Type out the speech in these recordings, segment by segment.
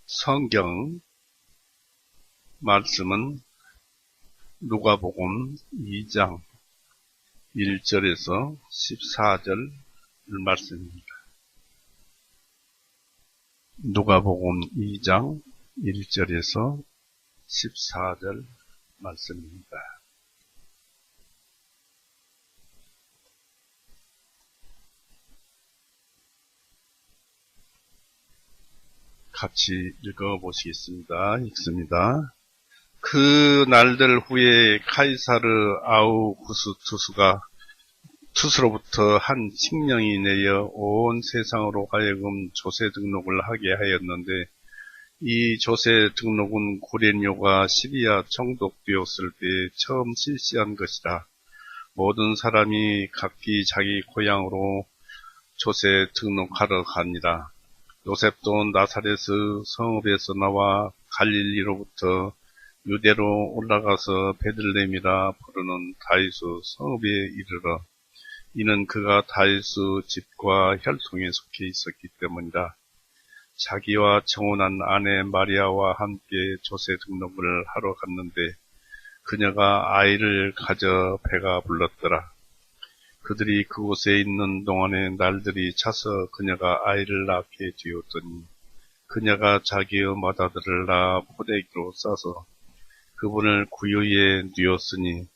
성경 말씀은 누가복음 2장 1절에서 14절 말씀입니다. 누가복음 2장 1절에서 14절 말씀입니다. 같이 읽어보시겠습니다. 읽습니다. 그 날들 후에 카이사르 아우구스투스가 투스로부터 한 칙령이 내려 온 세상으로 하여금 조세 등록을 하게 하였는데, 이 조세 등록은 구레뇨가 시리아 정독되었을 때 처음 실시한 것이라. 모든 사람이 각기 자기 고향으로 조세 등록하러 가니라. 요셉도 나사렛 성읍에서 나와 갈릴리로부터 유대로 올라가서 베들레헴이라 부르는 다윗의 성읍에 이르러, 이는 그가 다윗의 집과 혈통에 속해 있었기 때문이라. 자기와 청혼한 아내 마리아와 함께 조세 등록을 하러 갔는데, 그녀가 아이를 가져 배가 불렀더라. 그들이 그곳에 있는 동안에 날들이 차서 그녀가 아이를 낳게 되었더니, 그녀가 자기의 맏아들을 낳아 포대기로 싸서 그분을 구유에 뉘었으니,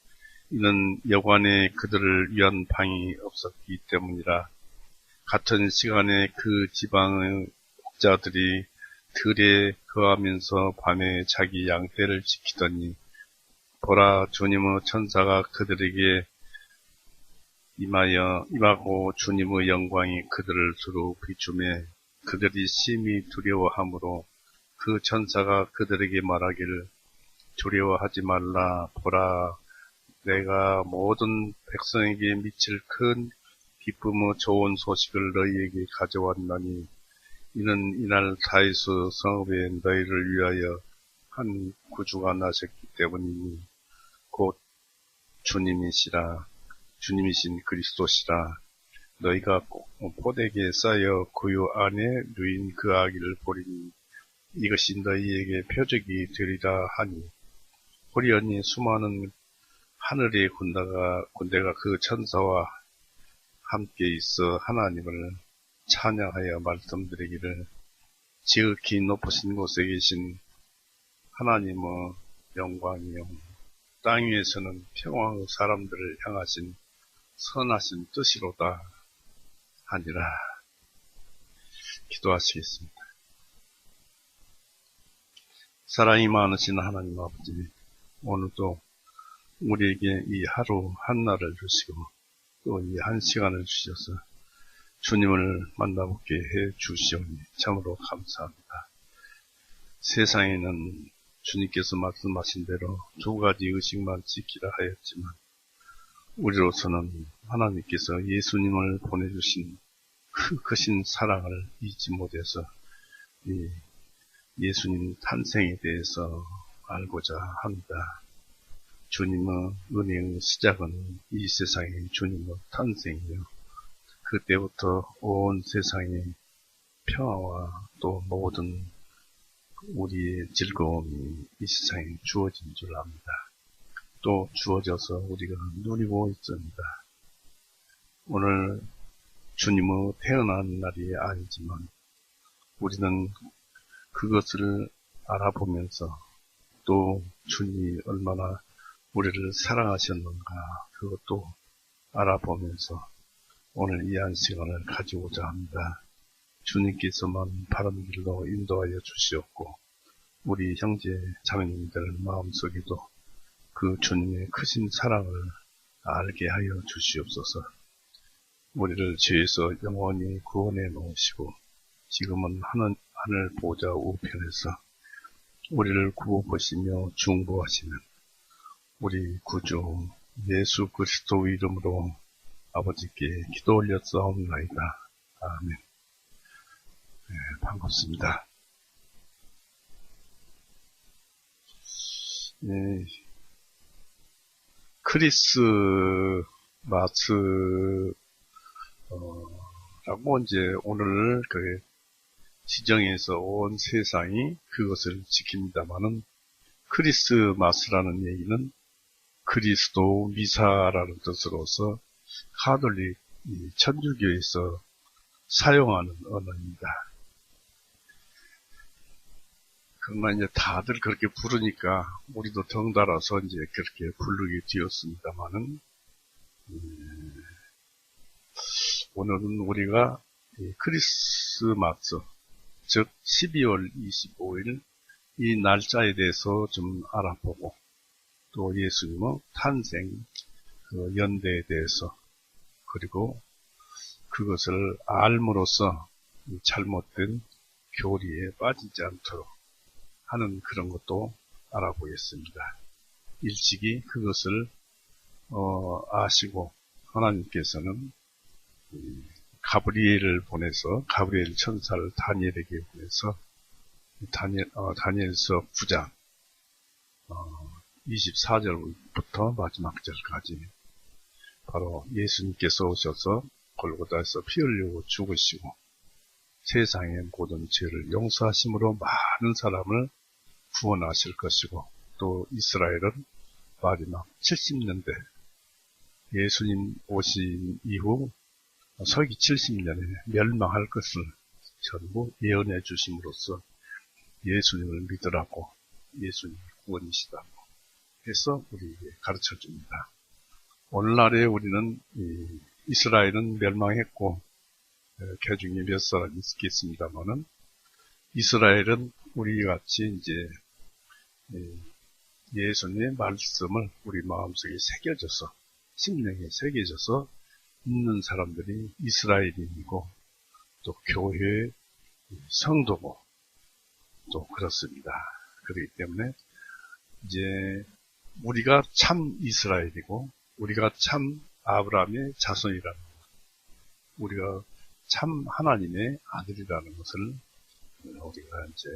이는 여관에 그들을 위한 방이 없었기 때문이라. 같은 시간에 그 지방의 목자들이 들에 거하면서 밤에 자기 양떼를 지키더니, 보라, 주님의 천사가 그들에게 임하고 주님의 영광이 그들을 두루 비추매 그들이 심히 두려워하므로, 그 천사가 그들에게 말하기를, 두려워하지 말라. 보라, 내가 모든 백성에게 미칠 큰 기쁨의 좋은 소식을 너희에게 가져왔나니, 이는 이날 다윗의 성읍에 너희를 위하여 한 구주가 나셨기 때문이니, 곧 주님이신 그리스도시라. 너희가 포대기에 쌓여 구유 안에 누인 그 아기를 보리니, 이것이 너희에게 표적이 되리라 하니, 호련히 수많은 하늘의 군대가 그 천사와 함께 있어 하나님을 찬양하여 말씀드리기를, 지극히 높으신 곳에 계신 하나님의 영광이요, 땅 위에서는 평화의 사람들을 향하신 선하신 뜻이로다 하니라. 기도하시겠습니다. 사랑이 많으신 하나님 아버지, 오늘도 우리에게 이 하루 한날을 주시고 또 이 한 시간을 주셔서 주님을 만나보게 해 주시오니 참으로 감사합니다. 세상에는 주님께서 말씀하신 대로 두 가지 의식만 지키라 하였지만, 우리로서는 하나님께서 예수님을 보내주신 그 크신 사랑을 잊지 못해서 이 예수님 탄생에 대해서 알고자 합니다. 주님의 은혜의 시작은 이 세상의 주님의 탄생이요, 그때부터 온 세상에 평화와 또 모든 우리의 즐거움이 이 세상에 주어진 줄 압니다. 또 주어져서 우리가 누리고 있습니다. 오늘 주님의 태어난 날이 아니지만 우리는 그것을 알아보면서 또 주님이 얼마나 우리를 사랑하셨는가 그것도 알아보면서 오늘 이 한 시간을 가지고자 합니다. 주님께서만 바른 길로 인도하여 주시옵고, 우리 형제 자매님들 마음속에도 그 주님의 크신 사랑을 알게 하여 주시옵소서. 우리를 죄에서 영원히 구원해 놓으시고 지금은 하늘 보좌 우편에서 우리를 구워보시며 중보하시는 우리 구주 예수 그리스도 이름으로 아버지께 기도 올렸사옵나이다. 아멘. 네, 반갑습니다. 네, 크리스마스라고 이제 오늘 그 지정해서 온 세상이 그것을 지킵니다마는 크리스마스라는 얘기는 그리스도 미사라는 뜻으로서 가톨릭 천주교에서 사용하는 언어입니다. 그러나 이제 다들 그렇게 부르니까 우리도 덩달아서 이제 그렇게 부르게 되었습니다만은 오늘은 우리가 크리스마스, 즉 12월 25일 이 날짜에 대해서 좀 알아보고 또 예수님의 탄생 그 연대에 대해서 그리고 그것을 알므로써 잘못된 교리에 빠지지 않도록 하는 그런 것도 알아보겠습니다. 일찍이 그것을 아시고 하나님께서는 가브리엘을 보내서 가브리엘 천사를 다니엘에게 보내서 다니엘서 9장 24절부터 마지막 절까지 바로 예수님께서 오셔서 골고다에서 피 흘리고 죽으시고 세상의 모든 죄를 용서하심으로 많은 사람을 구원하실 것이고 또 이스라엘은 마지막 70년대 예수님 오신 이후 서기 70년에 멸망할 것을 전부 예언해 주심으로써 예수님을 믿으라고 예수님이 구원이시다고 해서 우리에게 가르쳐 줍니다. 오늘날에 우리는 이스라엘은 멸망했고 개중에 몇 사람이 있겠습니다만은 이스라엘은 우리같이 이제 예수님의 말씀을 우리 마음속에 새겨져서 심령에 새겨져서 있는 사람들이 이스라엘인이고 또 교회의 성도고 또 그렇습니다. 그렇기 때문에 이제 우리가 참 이스라엘이고 우리가 참 아브라함의 자손이라는 것, 우리가 참 하나님의 아들이라는 것을 우리가 이제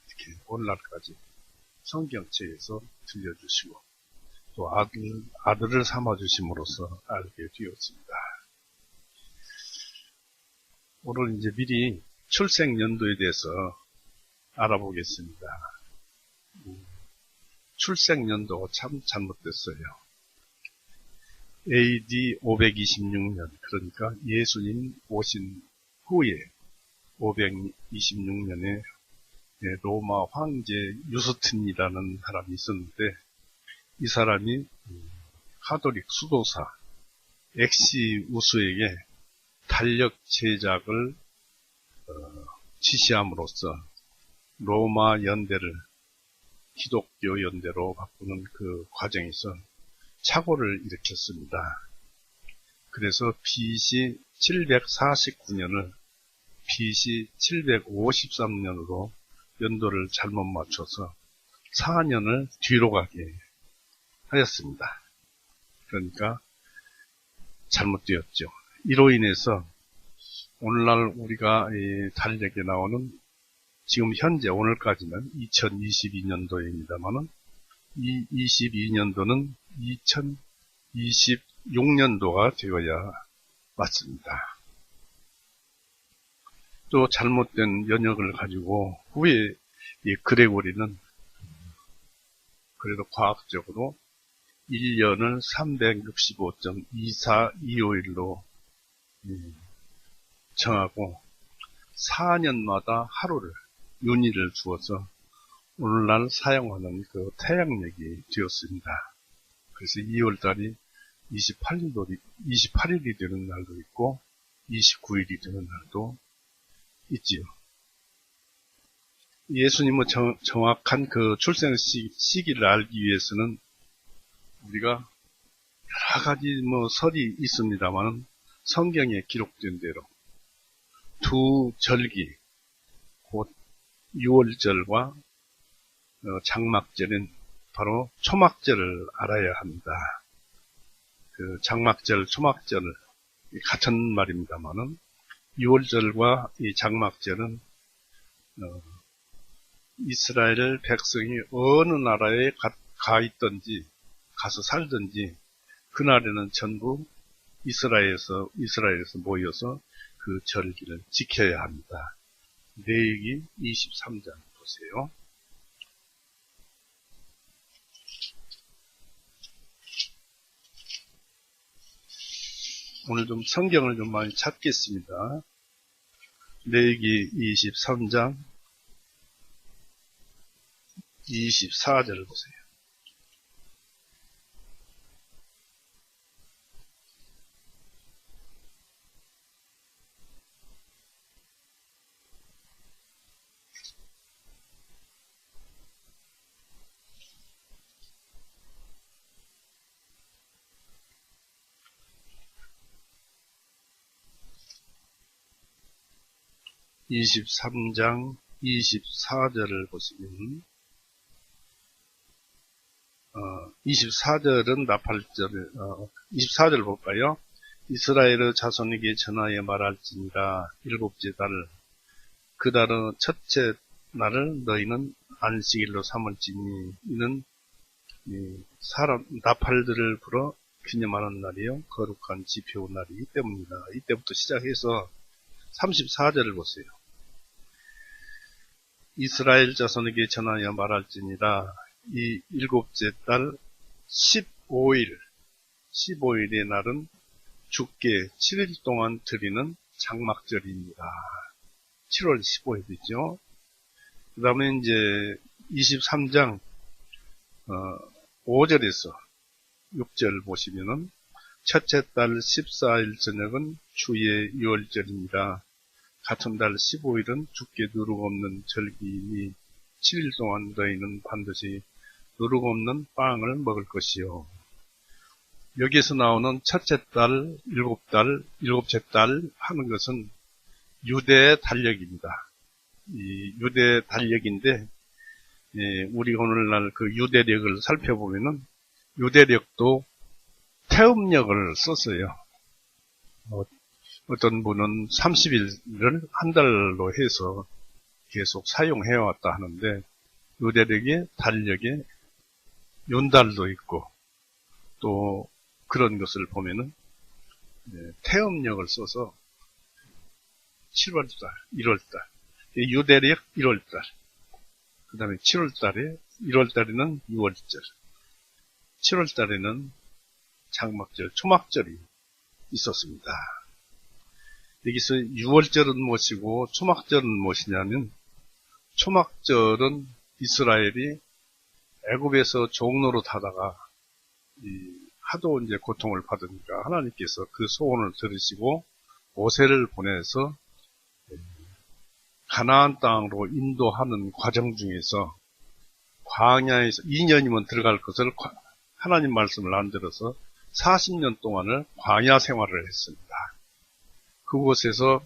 이렇게 오늘날까지 성경책에서 들려주시고 또 아들을 삼아주심으로써 알게 되었습니다. 오늘 이제 미리 출생연도에 대해서 알아보겠습니다. 출생연도가 참 잘못됐어요. AD 526년, 그러니까 예수님 오신 후에 526년에 로마 황제 유스틴이라는 사람이 있었는데 이 사람이 가톨릭 수도사 엑시우스에게 탄력 제작을 지시함으로써 로마 연대를 기독교 연대로 바꾸는 그 과정에서 착오를 일으켰습니다. 그래서 BC 749년을 BC 753년으로 연도를 잘못 맞춰서 4년을 뒤로 가게 하였습니다. 그러니까 잘못되었죠. 이로 인해서 오늘날 우리가 달력에 나오는 지금 현재 오늘까지는 2022년도입니다만은 이 22년도는 2026년도가 되어야 맞습니다. 또 잘못된 연역을 가지고 후에 이 그레고리는 그래도 과학적으로 1년을 365.2425일로 정하고 4년마다 하루를 윤희를 주어서 오늘날 사용하는 그 태양력이 되었습니다. 그래서 2월달이 28일이 되는 날도 있고 29일이 되는 날도 있지요. 예수님의 정확한 그 출생 시기를 알기 위해서는 우리가 여러 가지 설이 있습니다만 성경에 기록된 대로 두 절기, 곧 유월절과 장막절은 바로 초막절을 알아야 합니다. 그 장막절, 초막절을 같은 말입니다만은 유월절과 이 장막절은 이스라엘 백성이 어느 나라에 가 있든지 가서 살든지 그날에는 전부 이스라엘에서 모여서 그 절기를 지켜야 합니다. 레위기 23장 보세요. 오늘 좀 성경을 좀 많이 찾겠습니다. 레위기 23장 24절을 보세요. (23장) 24절을 보시면 24절은 나팔절, 24절 볼까요? 이스라엘의 자손에게 전하여 말할지니라. 일곱째 달, 그 달의 첫째 날을 너희는 안식일로 삼을지니 이는 사람 나팔들을 불어 기념하는 날이요 거룩한 지표 날이기 때문이다. 이때부터 시작해서 34절을 보세요. 이스라엘 자손에게 전하여 말할지니라. 이 일곱째 달 15일의 날은 주께 7일 동안 드리는 장막절입니다. 7월 15일이죠. 그 다음에 이제 23장 5절에서 6절 보시면은 첫째 달 14일 저녁은 주의 유월절입니다. 같은 달 15일은 주께 누룩 없는 절기이니 7일 동안 너희는 반드시 누룩 없는 빵을 먹을 것이요. 여기에서 나오는 첫째 달, 일곱째 달 하는 것은 유대의 달력입니다. 이 유대 달력인데, 우리 오늘날 그 유대력을 살펴보면은 유대력도 태음력을 썼어요. 어떤 분은 30일을 한 달로 해서 계속 사용해왔다 하는데, 유대력의 달력에 윤달도 있고, 또 그런 것을 보면은 태음력을 써서 7월달, 1월달, 유대력 1월달, 그 다음에 7월달에, 1월달에는 6월절, 7월달에는 장막절, 초막절이 있었습니다. 여기서 6월절은 무엇이고 초막절은 무엇이냐면, 초막절은 이스라엘이 애굽에서 종로로 타다가 하도 이제 고통을 받으니까 하나님께서 그 소원을 들으시고 모세를 보내서 가나안 땅으로 인도하는 과정 중에서 광야에서 2년이면 들어갈 것을 하나님 말씀을 안 들어서 40년 동안을 광야 생활을 했습니다. 그곳에서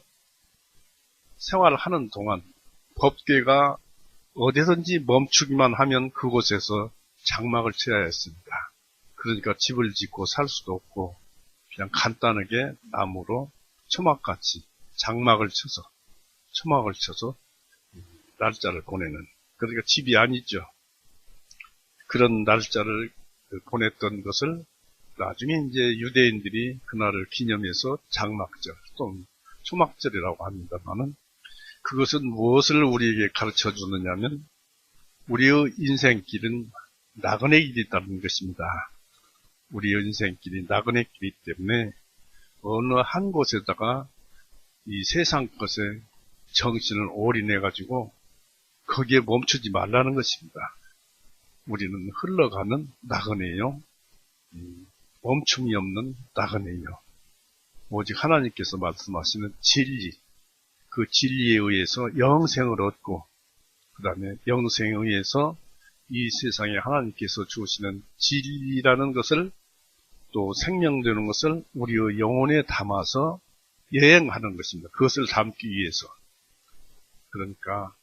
생활하는 동안 법궤가 어디든지 멈추기만 하면 그곳에서 장막을 쳐야 했습니다. 그러니까 집을 짓고 살 수도 없고 그냥 간단하게 나무로 초막같이 장막을 쳐서 날짜를 보내는, 그러니까 집이 아니죠. 그런 날짜를 보냈던 것을 나중에 이제 유대인들이 그날을 기념해서 장막절 또는 초막절이라고 합니다만은, 그것은 무엇을 우리에게 가르쳐 주느냐면 우리의 인생길은 나그네 길이라는 것입니다. 우리의 인생길이 나그네 길이기 때문에 어느 한 곳에다가 이 세상 것에 정신을 올인해가지고 거기에 멈추지 말라는 것입니다. 우리는 흘러가는 나그네요. 멈춤이 없는 나그네요. 오직 하나님께서 말씀하시는 진리, 그 진리에 의해서 영생을 얻고, 그 다음에 영생에 의해서 이 세상에 하나님께서 주시는 진리라는 것을, 또 생명되는 것을 우리의 영혼에 담아서 여행하는 것입니다. 그것을 담기 위해서. 그러니까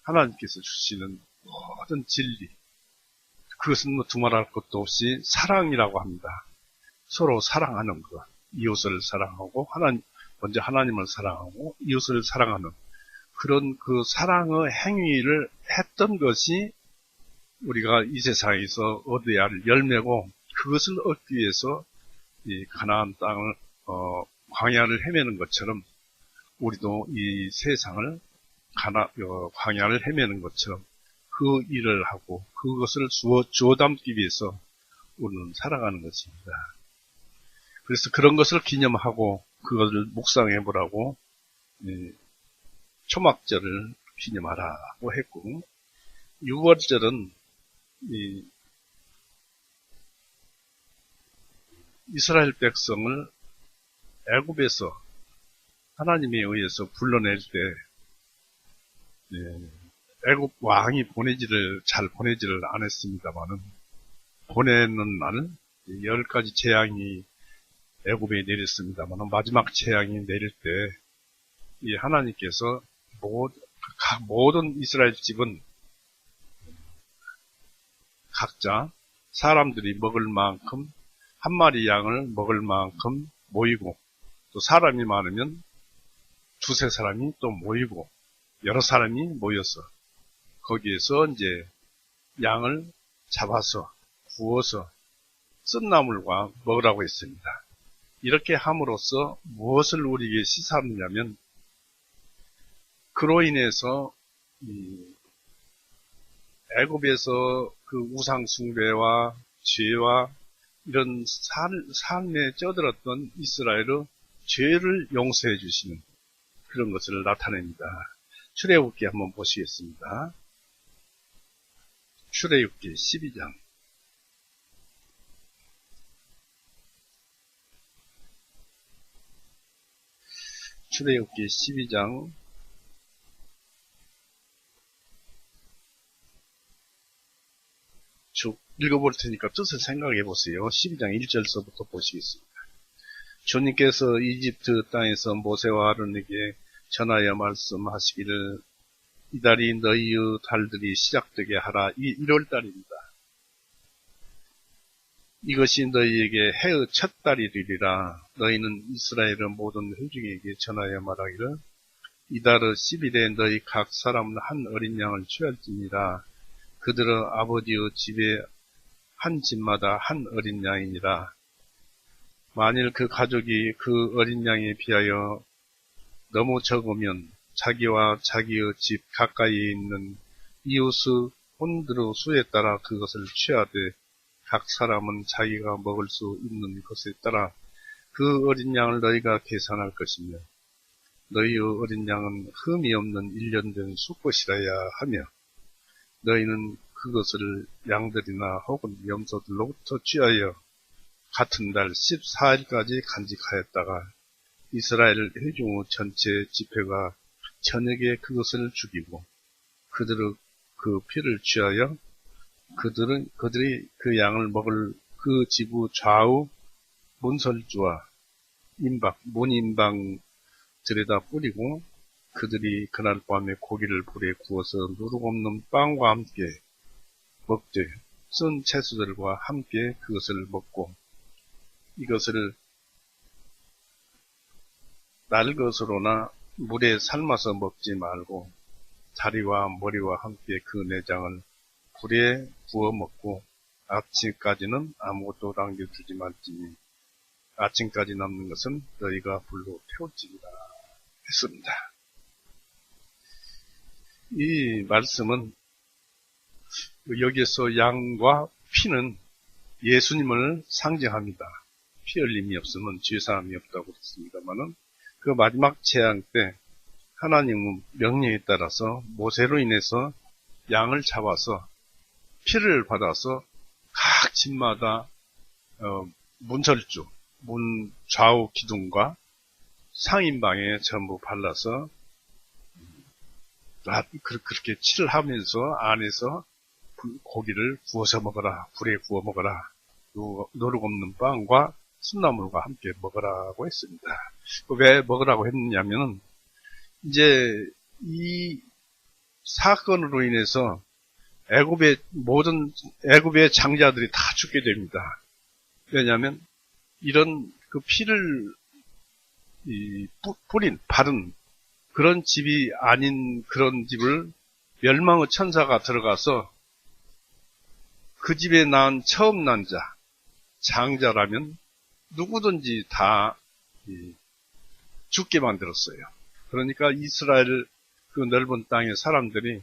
하나님께서 주시는 모든 진리, 그것은 뭐 두말할 것도 없이 사랑이라고 합니다. 서로 사랑하는 것, 이웃을 사랑하고 먼저 하나님을 사랑하고 이웃을 사랑하는 그런 그 사랑의 행위를 했던 것이 우리가 이 세상에서 얻어야 할 열매고, 그것을 얻기 위해서 이 가나안 땅을 광야를 헤매는 것처럼 우리도 이 세상을 광야를 헤매는 것처럼 그 일을 하고 그것을 주워 담기 위해서 우리는 살아가는 것입니다. 그래서 그런 것을 기념하고 그것을 묵상해 보라고 초막절을 기념하라고 했고, 유월절은 이스라엘 백성을 애굽에서 하나님에 의해서 불러낼 때 애굽 왕이 잘 보내지를 않았습니다만은, 보내는 날 10가지 재앙이 애굽에 내렸습니다만 마지막 재앙이 내릴 때 이 하나님께서 모든 이스라엘 집은 각자 사람들이 먹을 만큼 한 마리 양을 먹을 만큼 모이고, 또 사람이 많으면 두세 사람이 또 모이고 여러 사람이 모여서 거기에서 이제 양을 잡아서 구워서 쓴 나물과 먹으라고 했습니다. 이렇게 함으로써 무엇을 우리에게 시사하느냐면, 그로 인해서 애굽에서 그 우상 숭배와 죄와 이런 삶에 쩌들었던 이스라엘의 죄를 용서해 주시는 그런 것을 나타냅니다. 출애굽기 한번 보시겠습니다. 출애굽기 12장. 출애굽기 12장 쭉 읽어볼 테니까 뜻을 생각해 보세요. 12장 1절서부터 보시겠습니다. 주님께서 이집트 땅에서 모세와 아론에게 전하여 말씀하시기를, 이달이 너희의 달들이 시작되게 하라. 1월달입니다. 이것이 너희에게 해의 첫 달이리라. 너희는 이스라엘의 모든 회중에게 전하여 말하기를, 이달의 10일에 너희 각 사람은 한 어린 양을 취할지니라. 그들의 아버지의 집에 한 집마다 한 어린 양이니라. 만일 그 가족이 그 어린 양에 비하여 너무 적으면 자기와 자기의 집 가까이에 있는 이웃의 혼들의 수에 따라 그것을 취하되, 각 사람은 자기가 먹을 수 있는 것에 따라 그 어린 양을 너희가 계산할 것이며, 너희의 어린 양은 흠이 없는 1년 된 수컷이라야 하며, 너희는 그것을 양들이나 혹은 염소들로부터 취하여 같은 달 14일까지 간직하였다가 이스라엘 회중 전체 집회가 저녁에 그것을 죽이고, 그들의 그 피를 취하여 그들이 그 양을 먹을 그 지부 좌우 문설주와 문인방들에다 뿌리고, 그들이 그날 밤에 고기를 불에 구워서 누룩 없는 빵과 함께 먹되 쓴 채소들과 함께 그것을 먹고, 이것을 날것으로나 물에 삶아서 먹지 말고 다리와 머리와 함께 그 내장을 불에 구워 먹고, 아침까지는 아무것도 남겨두지 말지니 아침까지 남는 것은 너희가 불로 태울지니라 했습니다. 이 말씀은 여기에서 양과 피는 예수님을 상징합니다. 피 흘림이 없으면 죄사함이 없다고 했습니다만은, 그 마지막 재앙 때 하나님은 명령에 따라서 모세로 인해서 양을 잡아서 피를 받아서 각 집마다 문설주, 문 좌우 기둥과 상인방에 전부 발라서 그렇게 칠을 하면서 안에서 고기를 구워서 먹어라, 불에 구워 먹어라, 노룩 없는 빵과 순나물과 함께 먹으라고 했습니다. 왜 먹으라고 했느냐면, 이제 이 사건으로 인해서 애굽의 장자들이 다 죽게 됩니다. 왜냐하면 이런 그 피를 바른 그런 집이 아닌 그런 집을 멸망의 천사가 들어가서 그 집에 낳은 처음 난 자, 장자라면 누구든지 다 죽게 만들었어요. 그러니까 이스라엘 그 넓은 땅에 사람들이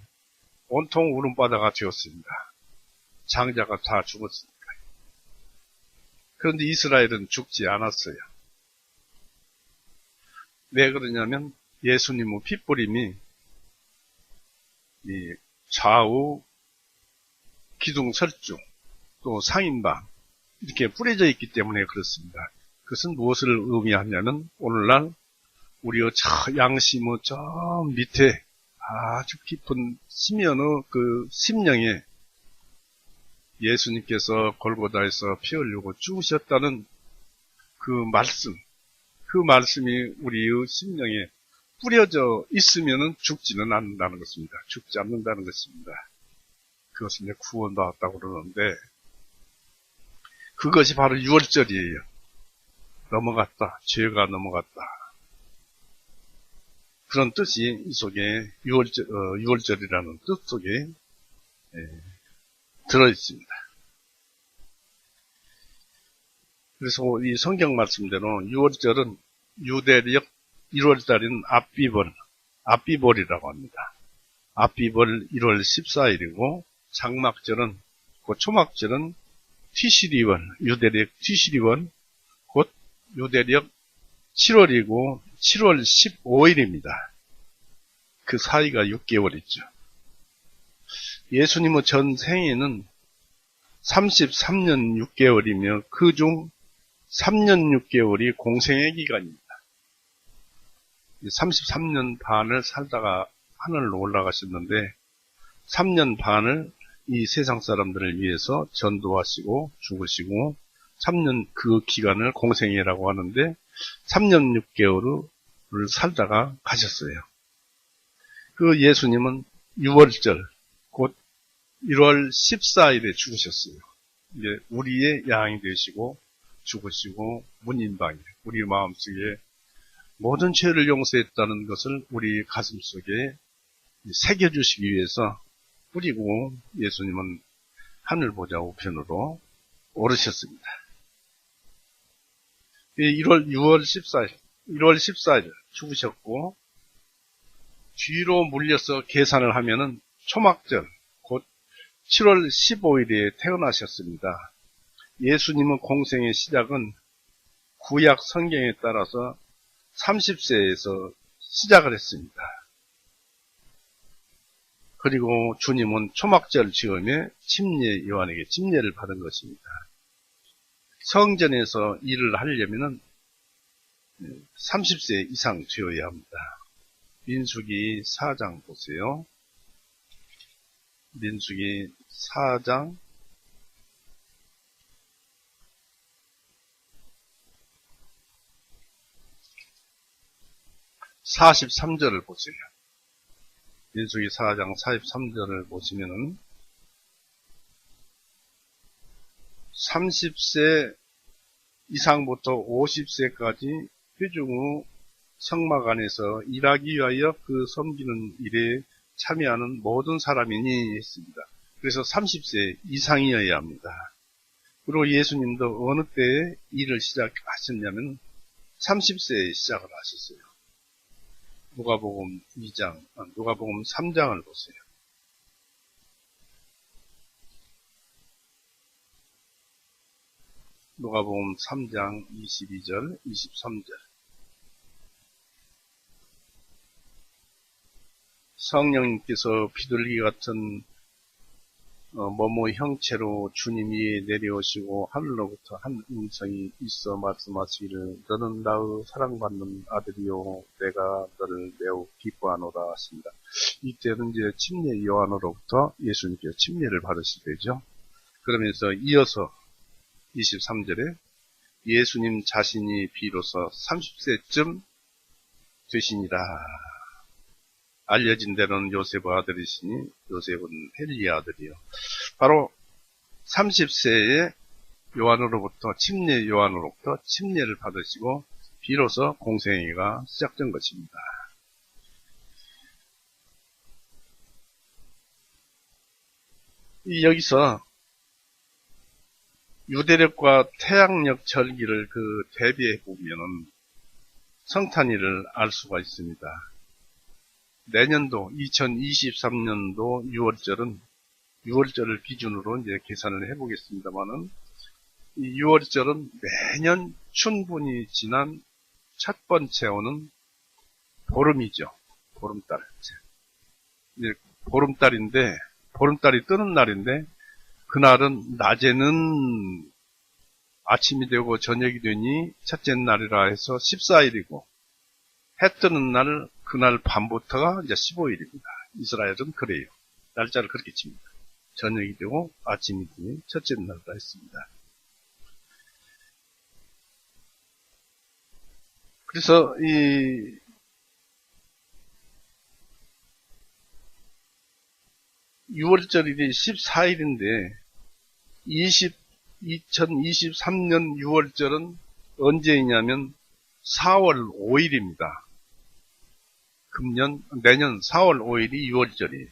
온통 울음바다가 되었습니다. 장자가 다 죽었으니까. 그런데 이스라엘은 죽지 않았어요. 왜 그러냐면 예수님의 핏부림이 이 좌우 기둥설주 또 상인방 이렇게 뿌려져 있기 때문에 그렇습니다. 그것은 무엇을 의미하냐면 오늘날 우리의 저 양심의 저 밑에 아주 깊은 심연의 그 심령에 예수님께서 골고다에서 피 흘리고 죽으셨다는 그 말씀이 우리의 심령에 뿌려져 있으면 죽지는 않는다는 것입니다. 죽지 않는다는 것입니다. 그것은 이제 구원받았다고 그러는데 그것이 바로 유월절이에요. 넘어갔다. 죄가 넘어갔다. 그런 뜻이 이 속에 유월절이라는 뜻 속에 들어있습니다. 그래서 이 성경 말씀대로 유월절은 유대력 1월달인 앞비벌이라고 합니다. 앞비벌 1월 14일이고 장막절은 그 초막절은 티시리월, 유대력 티시리월, 곧 유대력 7월이고 7월 15일입니다. 그 사이가 6개월 있죠. 예수님의 전 생애는 33년 6개월이며 그중 3년 6개월이 공생의 기간입니다. 33년 반을 살다가 하늘로 올라가셨는데 3년 반을 이 세상 사람들을 위해서 전도하시고 죽으시고 3년 그 기간을 공생애라고 하는데 3년 6개월을 살다가 가셨어요. 그 예수님은 6월절 곧 1월 14일에 죽으셨어요. 이제 우리의 양이 되시고 죽으시고 문인방에 우리 마음속에 모든 죄를 용서했다는 것을 우리 가슴속에 새겨주시기 위해서 뿌리고 예수님은 하늘보좌 우편으로 오르셨습니다. 1월 14일 죽으셨고 뒤로 물려서 계산을 하면은 초막절 곧 7월 15일에 태어나셨습니다. 예수님의 공생의 시작은 구약 성경에 따라서 30세에서 시작을 했습니다. 그리고 주님은 초막절 즈음에 침례 요한에게 침례를 받은 것입니다. 성전에서 일을 하려면 30세 이상 되어야 합니다. 민수기 4장 보세요. 민수기 4장 43절을 보세요. 민수기 4장 43절을 보시면은 30세 이상부터 50세까지 회중의 성막 안에서 일하기 위하여 그 섬기는 일에 참여하는 모든 사람이니 했습니다. 그래서 30세 이상이어야 합니다. 그리고 예수님도 어느 때에 일을 시작하셨냐면 30세에 시작을 하셨어요. 누가복음 3장을 보세요. 누가복음 3장 22절, 23절. 성령님께서 비둘기 같은 형체로 주님이 내려오시고 하늘로부터 한 음성이 있어 말씀하시기를 너는 나의 사랑받는 아들이요 내가 너를 매우 기뻐하노라 하십니다. 이때는 이제 침례 요한으로부터 예수님께서 침례를 받으실 때죠. 그러면서 이어서 23절에 예수님 자신이 비로소 30세쯤 되시니라. 알려진 대로는 요셉의 아들이시니 요셉은 헬리의 아들이요. 바로 30세에 요한으로부터 침례 요한으로부터 침례를 받으시고 비로소 공생애가 시작된 것입니다. 여기서 유대력과 태양력 절기를 대비해 보면은 성탄일을 알 수가 있습니다. 내년도 2023년도 6월절을 기준으로 이제 계산을 해보겠습니다만은, 이 6월절은 매년 춘분이 지난 첫 번째 오는 보름이죠. 보름달. 이제 보름달이 뜨는 날인데, 그날은 낮에는 아침이 되고 저녁이 되니 첫째 날이라 해서 14일이고, 해 뜨는 날, 그날 밤부터가 이제 15일입니다. 이스라엘은 그래요. 날짜를 그렇게 칩니다. 저녁이 되고 아침이 되니 첫째 날이라 했습니다. 그래서 이 6월절이 14일인데 2023년 6월절은 언제이냐면 4월 5일입니다. 내년 4월 5일이 6월절이에요.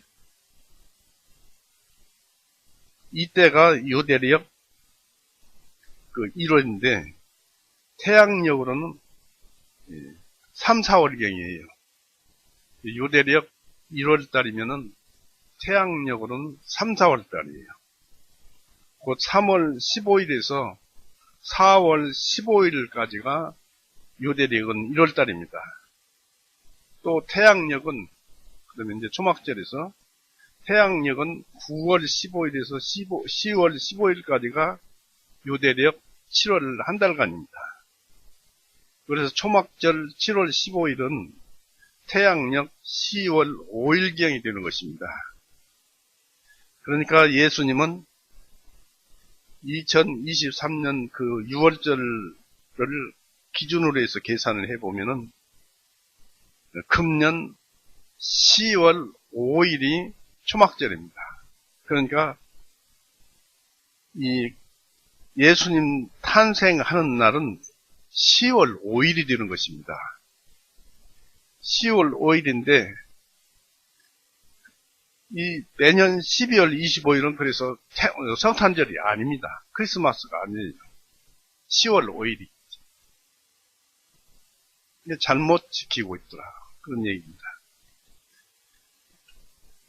이때가 요대력 1월인데 태양력으로는 3, 4월경이에요. 요대력 1월달이면은 태양력으로는 3, 4월달이에요. 곧 3월 15일에서 4월 15일까지가 요대력은 1월달입니다. 또 태양력은, 그러면 이제 초막절에서 태양력은 9월 15일에서 10월 15일까지가 요대력 7월 한 달간입니다. 그래서 초막절 7월 15일은 태양력 10월 5일경이 되는 것입니다. 그러니까 예수님은 2023년 그 6월절을 기준으로 해서 계산을 해보면은 금년 10월 5일이 초막절입니다. 그러니까 이 예수님 탄생하는 날은 10월 5일이 되는 것입니다. 10월 5일인데 이 매년 12월 25일은 그래서 성탄절이 아닙니다. 크리스마스가 아니에요. 10월 5일이 잘못 지키고 있더라. 그런 얘기입니다.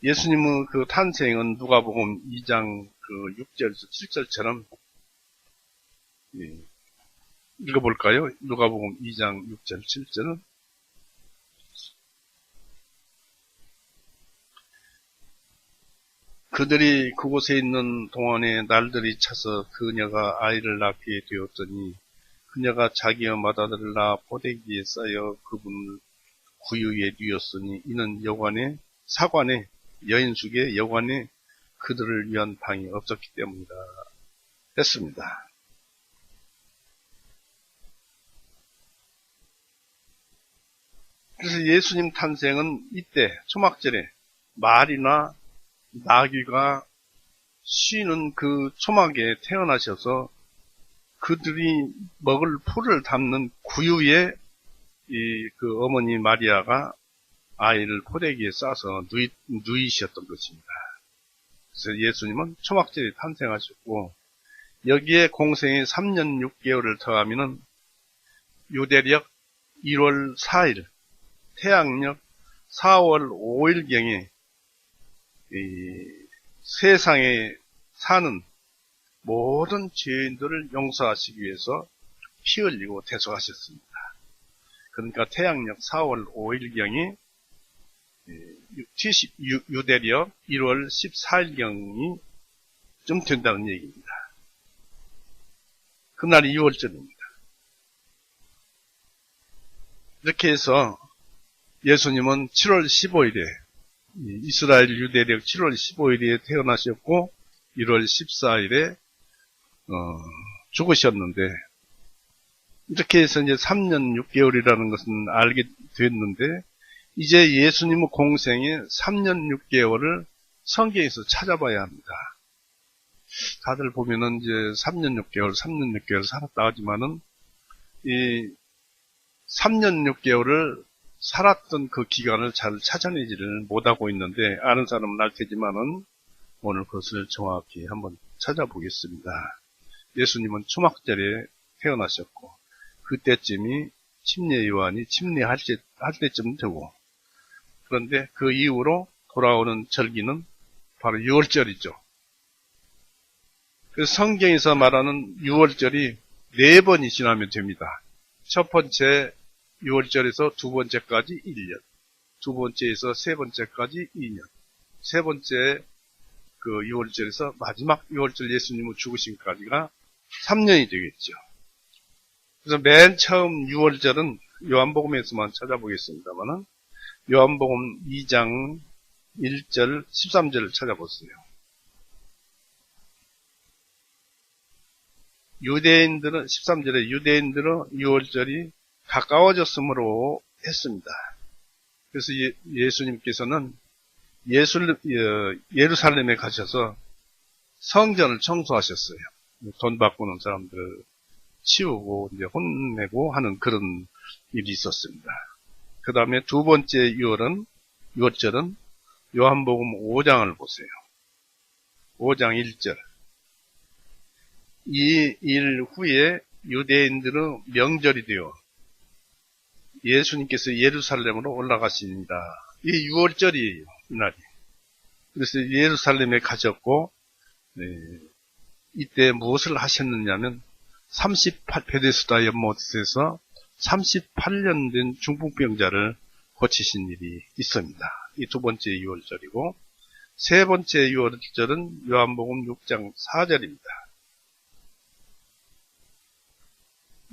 예수님의 그 탄생은 누가복음 2장 그 6절에서 7절처럼 읽어볼까요? 누가복음 2장 6절 7절은 그들이 그곳에 있는 동안에 날들이 차서 그녀가 아이를 낳게 되었더니 그녀가 자기의 맏아들을 낳아 포대기에 쌓여 그분을 구유에 뉘었으니 이는 사관에 여인숙의 여관에 그들을 위한 방이 없었기 때문이다 했습니다. 그래서 예수님 탄생은 이때 초막절에 말이나 나귀가 쉬는 그 초막에 태어나셔서 그들이 먹을 풀을 담는 구유에 그 어머니 마리아가 아이를 포대기에 싸서 누이셨던 것입니다. 그래서 예수님은 초막절에 탄생하셨고 여기에 공생이 3년 6개월을 더하면은 요대력 1월 4일, 태양력 4월 5일경에 세상에 사는 모든 죄인들을 용서하시기 위해서 피 흘리고 대속하셨습니다. 그러니까 태양력 4월 5일경이 유대력 1월 14일경이 좀 된다는 얘기입니다. 그날이 6월절입니다. 이렇게 해서 예수님은 7월 15일에 이스라엘 유대력 7월 15일에 태어나셨고 1월 14일에 죽으셨는데 이렇게 해서 이제 3년 6개월이라는 것은 알게 됐는데 이제 예수님의 공생에 3년 6개월을 성경에서 찾아봐야 합니다. 다들 보면은 이제 3년 6개월 살았다 하지만은 이 3년 6개월을 살았던 그 기간을 잘 찾아내지를 못하고 있는데 아는 사람은 알 테지만은 오늘 그것을 정확히 한번 찾아보겠습니다. 예수님은 초막절에 태어나셨고 그때쯤이 침례 요한이 침례할 때쯤 되고 그런데 그 이후로 돌아오는 절기는 바로 6월절이죠. 그래서 성경에서 말하는 6월절이 4번이 지나면 됩니다. 첫 번째 6월절에서 두 번째까지 1년, 두 번째에서 세 번째까지 2년, 세 번째 그 6월절에서 마지막 6월절 예수님의 죽으심까지가 3년이 되겠죠. 그래서 맨 처음 6월절은 요한복음에서만 찾아보겠습니다만은 요한복음 2장 1절 13절을 찾아보세요. 유대인들은 13절에 유대인들은 6월절이 가까워졌으므로 했습니다. 그래서 예수님께서는 예루살렘에 가셔서 성전을 청소하셨어요. 돈 바꾸는 사람들을 치우고 이제 혼내고 하는 그런 일이 있었습니다. 그 다음에 두 번째 6월절은 요한복음 5장을 보세요. 5장 1절. 이 일 후에 유대인들은 명절이 되어 예수님께서 예루살렘으로 올라가십니다. 이 6월절이에요. 이날이. 그래서 예루살렘에 가셨고 이때 무엇을 하셨느냐면 베데스다 연못에서 38년 된 중풍병자를 고치신 일이 있습니다. 이 두 번째 6월절이고 세 번째 6월절은 요한복음 6장 4절입니다.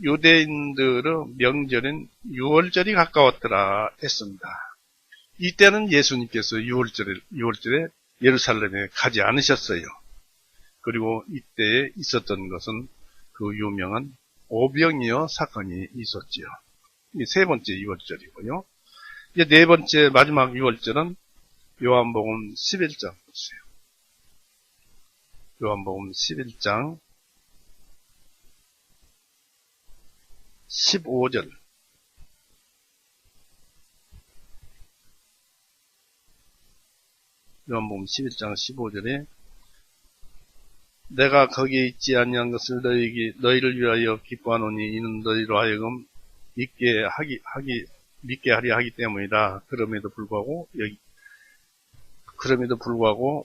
유대인들의 명절은 6월절이 가까웠더라 했습니다. 이때는 예수님께서 6월절에 예루살렘에 가지 않으셨어요. 그리고 이때에 있었던 것은 그 유명한 오병이어 사건이 있었지요. 이 세 번째 6월절이고요. 이제 네 번째 마지막 6월절은 요한복음 11장 보세요. 요한복음 11장 15절. 요한복음 11장 15절에 내가 거기에 있지 아니한 것을 너희를 위하여 기뻐하노니 이는 너희로 하여금 믿게 하리 하기 때문이다. 그럼에도 불구하고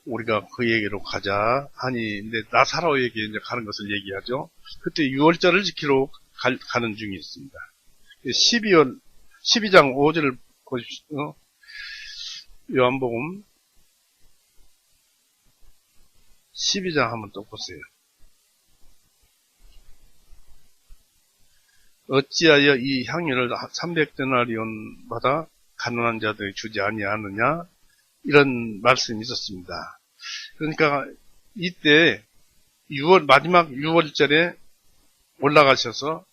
우리가 그에게로 가자 하니, 근데 나사로에게 이제 가는 것을 얘기하죠. 그때 6월절을 지키러 가는 중이 있습니다. 12장 5절을 보십시오. 요한복음 12장 한번 또 보세요. 어찌하여 이 향유를 300데나리온 받아 가난한 자들에게 주지 아니하느냐, 이런 말씀이 있었습니다. 그러니까 이때 마지막 6월절에 올라가셔서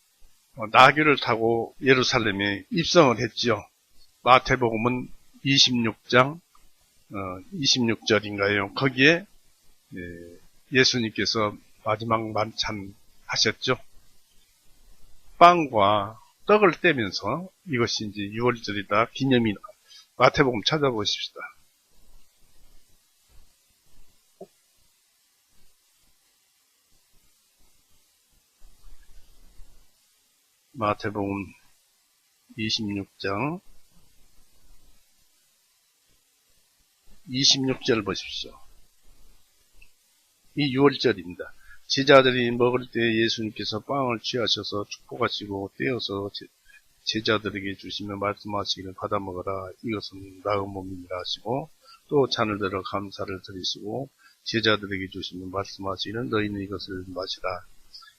나귀를 타고 예루살렘에 입성을 했죠. 마태복음은 26장 26절인가요? 거기에 예수님께서 마지막 만찬 하셨죠. 빵과 떡을 떼면서 이것이 이제 6월절이다 기념이, 마태복음 찾아보십시다. 마태복음 26장 26절 보십시오. 이 6월절입니다. 제자들이 먹을 때 예수님께서 빵을 취하셔서 축복하시고 떼어서 제자들에게 주시며 말씀하시기를 받아 먹어라. 이것은 나의 몸이라 하시고 또 잔을 들어 감사를 드리시고 제자들에게 주시며 말씀하시기를 너희는 이것을 마시라.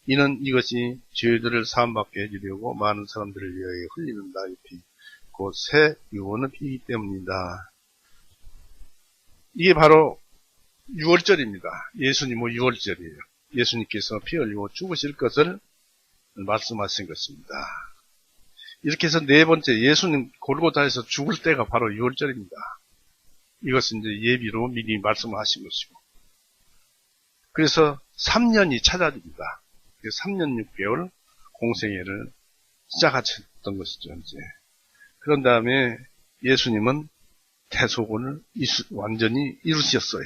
이는 이것이 죄들을 사함받게 해주려고 많은 사람들을 위하여 흘리는 나의 피, 곧 새 유언의 피이기 때문이다. 이게 바로 6월절입니다. 예수님의 6월절이에요. 예수님께서 피 흘리고 죽으실 것을 말씀하신 것입니다. 이렇게 해서 네 번째, 예수님 골고다에서 죽을 때가 바로 6월절입니다. 이것은 이제 예비로 미리 말씀하신 것이고. 그래서 3년이 찾아집니다. 3년 6개월 공생애를 시작하셨던 것이죠, 이제. 그런 다음에 예수님은 대속원을 완전히 이루셨어요.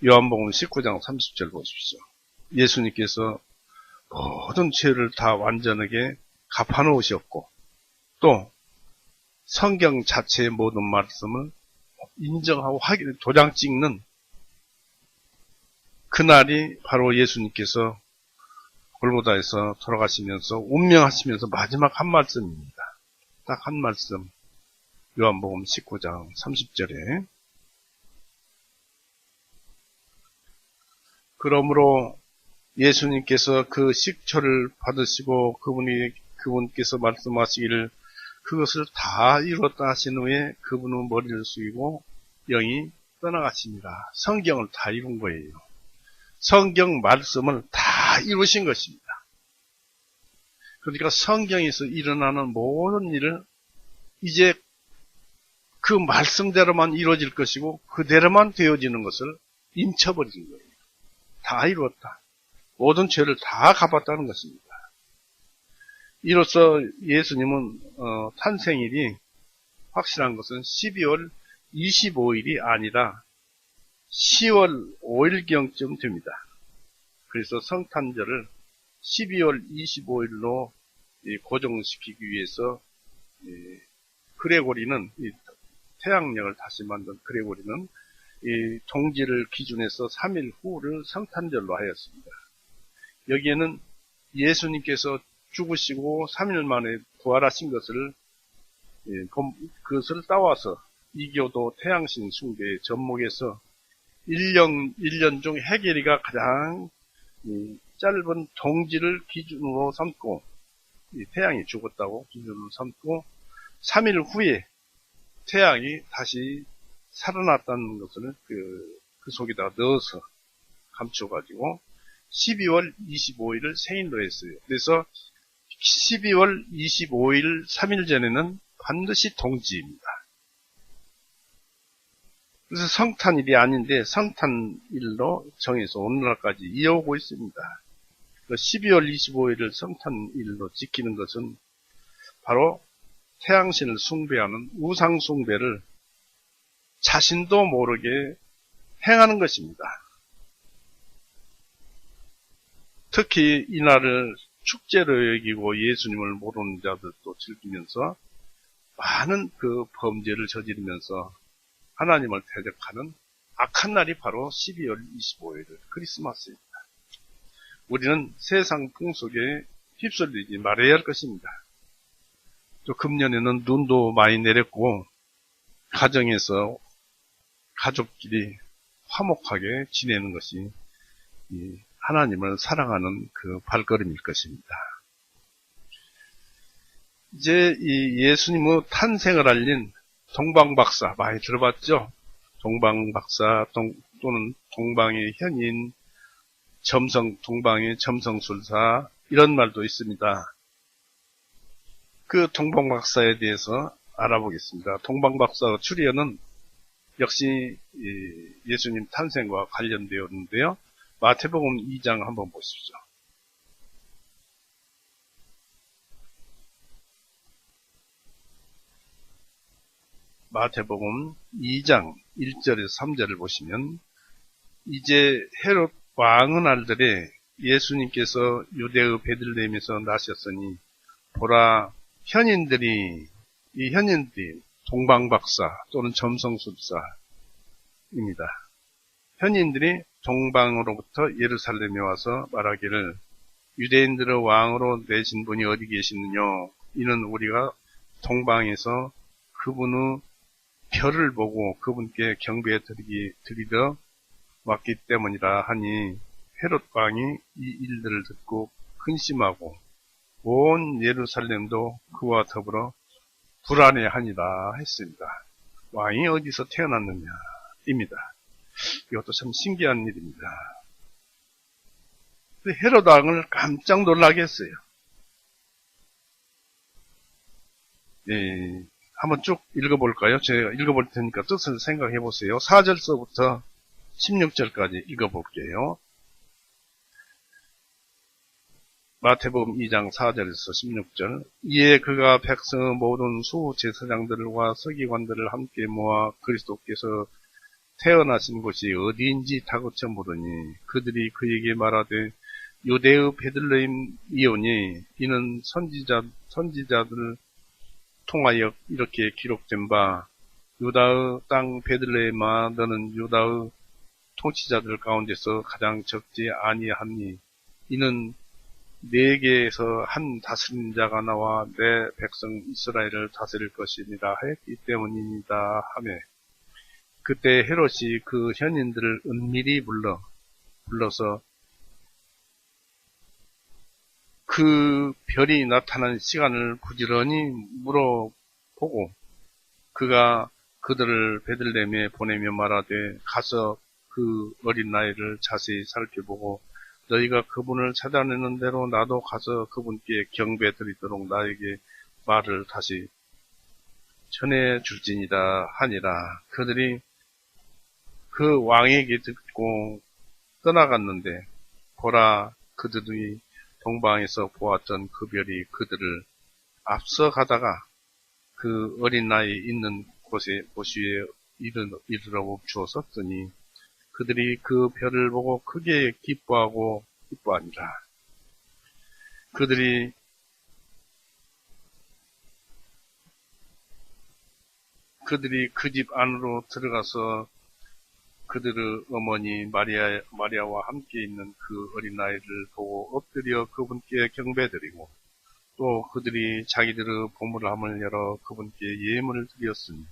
요한복음 19장 30절 보십시오. 예수님께서 모든 죄를 다 완전하게 갚아놓으셨고, 또 성경 자체의 모든 말씀을 인정하고 도장 찍는 그날이 바로 예수님께서 골고다에서 돌아가시면서 운명하시면서 마지막 한 말씀입니다. 딱 한 말씀. 요한복음 19장 30절에 그러므로 예수님께서 그 식초를 받으시고 그분께서 말씀하시기를 그것을 다 이뤘다 하신 후에 그분은 머리를 숙이고 영이 떠나가십니다. 성경을 다 이룬 거예요. 성경 말씀을 다 이루신 것입니다. 그러니까 성경에서 일어나는 모든 일을 이제 그 말씀대로만 이루어질 것이고 그대로만 되어지는 것을 인쳐버린 거예요. 다 이루었다. 모든 죄를 다 갚았다는 것입니다. 이로써 예수님은 탄생일이 확실한 것은 12월 25일이 아니라 10월 5일경쯤 됩니다. 그래서 성탄절을 12월 25일로 고정시키기 위해서 그레고리는 태양력을 다시 만든 그레고리는 이 동지를 기준해서 3일 후를 성탄절로 하였습니다. 여기에는 예수님께서 죽으시고 3일 만에 부활하신 것을 그것을 따와서 이교도 태양신 숭배의 접목에서 1년 중 해계리가 가장 짧은 동지를 기준으로 삼고 태양이 죽었다고 기준으로 삼고 3일 후에 태양이 다시 살아났다는 것을 그 속에다 넣어서 감춰가지고 12월 25일을 생일로 했어요. 그래서 12월 25일 3일 전에는 반드시 동지입니다. 그래서 성탄일이 아닌데 성탄일로 정해서 오늘날까지 이어오고 있습니다. 12월 25일을 성탄일로 지키는 것은 바로 태양신을 숭배하는 우상 숭배를 자신도 모르게 행하는 것입니다. 특히 이날을 축제로 여기고 예수님을 모르는 자들도 즐기면서 많은 그 범죄를 저지르면서 하나님을 대적하는 악한 날이 바로 12월 25일 크리스마스입니다. 우리는 세상 풍속에 휩쓸리지 말아야 할 것입니다. 또 금년에는 눈도 많이 내렸고 가정에서 가족끼리 화목하게 지내는 것이 하나님을 사랑하는 그 발걸음일 것입니다. 이제 이 예수님의 탄생을 알린 동방박사 많이 들어봤죠? 동방박사 또는 동방의 현인, 동방의 점성술사 이런 말도 있습니다. 그 동방박사에 대해서 알아보겠습니다. 동방박사 출현은 역시 예수님 탄생과 관련되었는데요. 마태복음 2장 한번 보십시오. 마태복음 2장 1절에서 3절을 보시면 이제 헤롯 왕의 날들에 예수님께서 유대의 베들레헴에서 나셨으니 보라 이 현인들이 동방박사 또는 점성술사입니다. 현인들이 동방으로부터 예루살렘에 와서 말하기를 유대인들의 왕으로 내신 분이 어디 계시느냐 이는 우리가 동방에서 그분의 별을 보고 그분께 경배 드리러 왔기 때문이라 하니 헤롯 왕이 이 일들을 듣고 근심하고 온 예루살렘도 그와 더불어 불안해하니라 했습니다. 왕이 어디서 태어났느냐입니다. 이것도 참 신기한 일입니다. 헤롯 왕을 깜짝 놀라게 했어요. 한번 쭉 읽어볼까요? 제가 읽어볼 테니까 뜻을 생각해 보세요. 4절서부터 16절까지 읽어볼게요. 마태복음 2장 4절에서 16절. 이에 그가 백성의 모든 수제사장들과 서기관들을 함께 모아 그리스도께서 태어나신 곳이 어디인지 다그쳐 물으니 그들이 그에게 말하되 유대의 베들레헴이오니 이는 선지자들 통하여 이렇게 기록된 바 유다의 땅 베들레헴아 너는 유다의 통치자들 가운데서 가장 적지 아니하니 이는 네게에서 한 다스린 자가 나와 내 백성 이스라엘을 다스릴 것이니라 했기 때문입니다 하며 그때 헤롯이 그 현인들을 은밀히 불러서 그 별이 나타난 시간을 부지런히 물어보고 그가 그들을 베들레헴에 보내며 말하되 가서 그 어린 나이를 자세히 살펴보고 너희가 그분을 찾아내는 대로 나도 가서 그분께 경배 드리도록 나에게 말을 다시 전해 줄지니라 하니라. 그들이 그 왕에게 듣고 떠나갔는데 보라 그들이 동방에서 보았던 그 별이 그들을 앞서 가다가 그 어린 나이 있는 곳에 도시에 이르러 멈추었더니 그들이 그 별을 보고 크게 기뻐하니라. 그들이 그 집 안으로 들어가서 그들의 어머니 마리아와 함께 있는 그 어린아이를 보고 엎드려 그분께 경배드리고 또 그들이 자기들의 보물함을 열어 그분께 예물을 드렸으니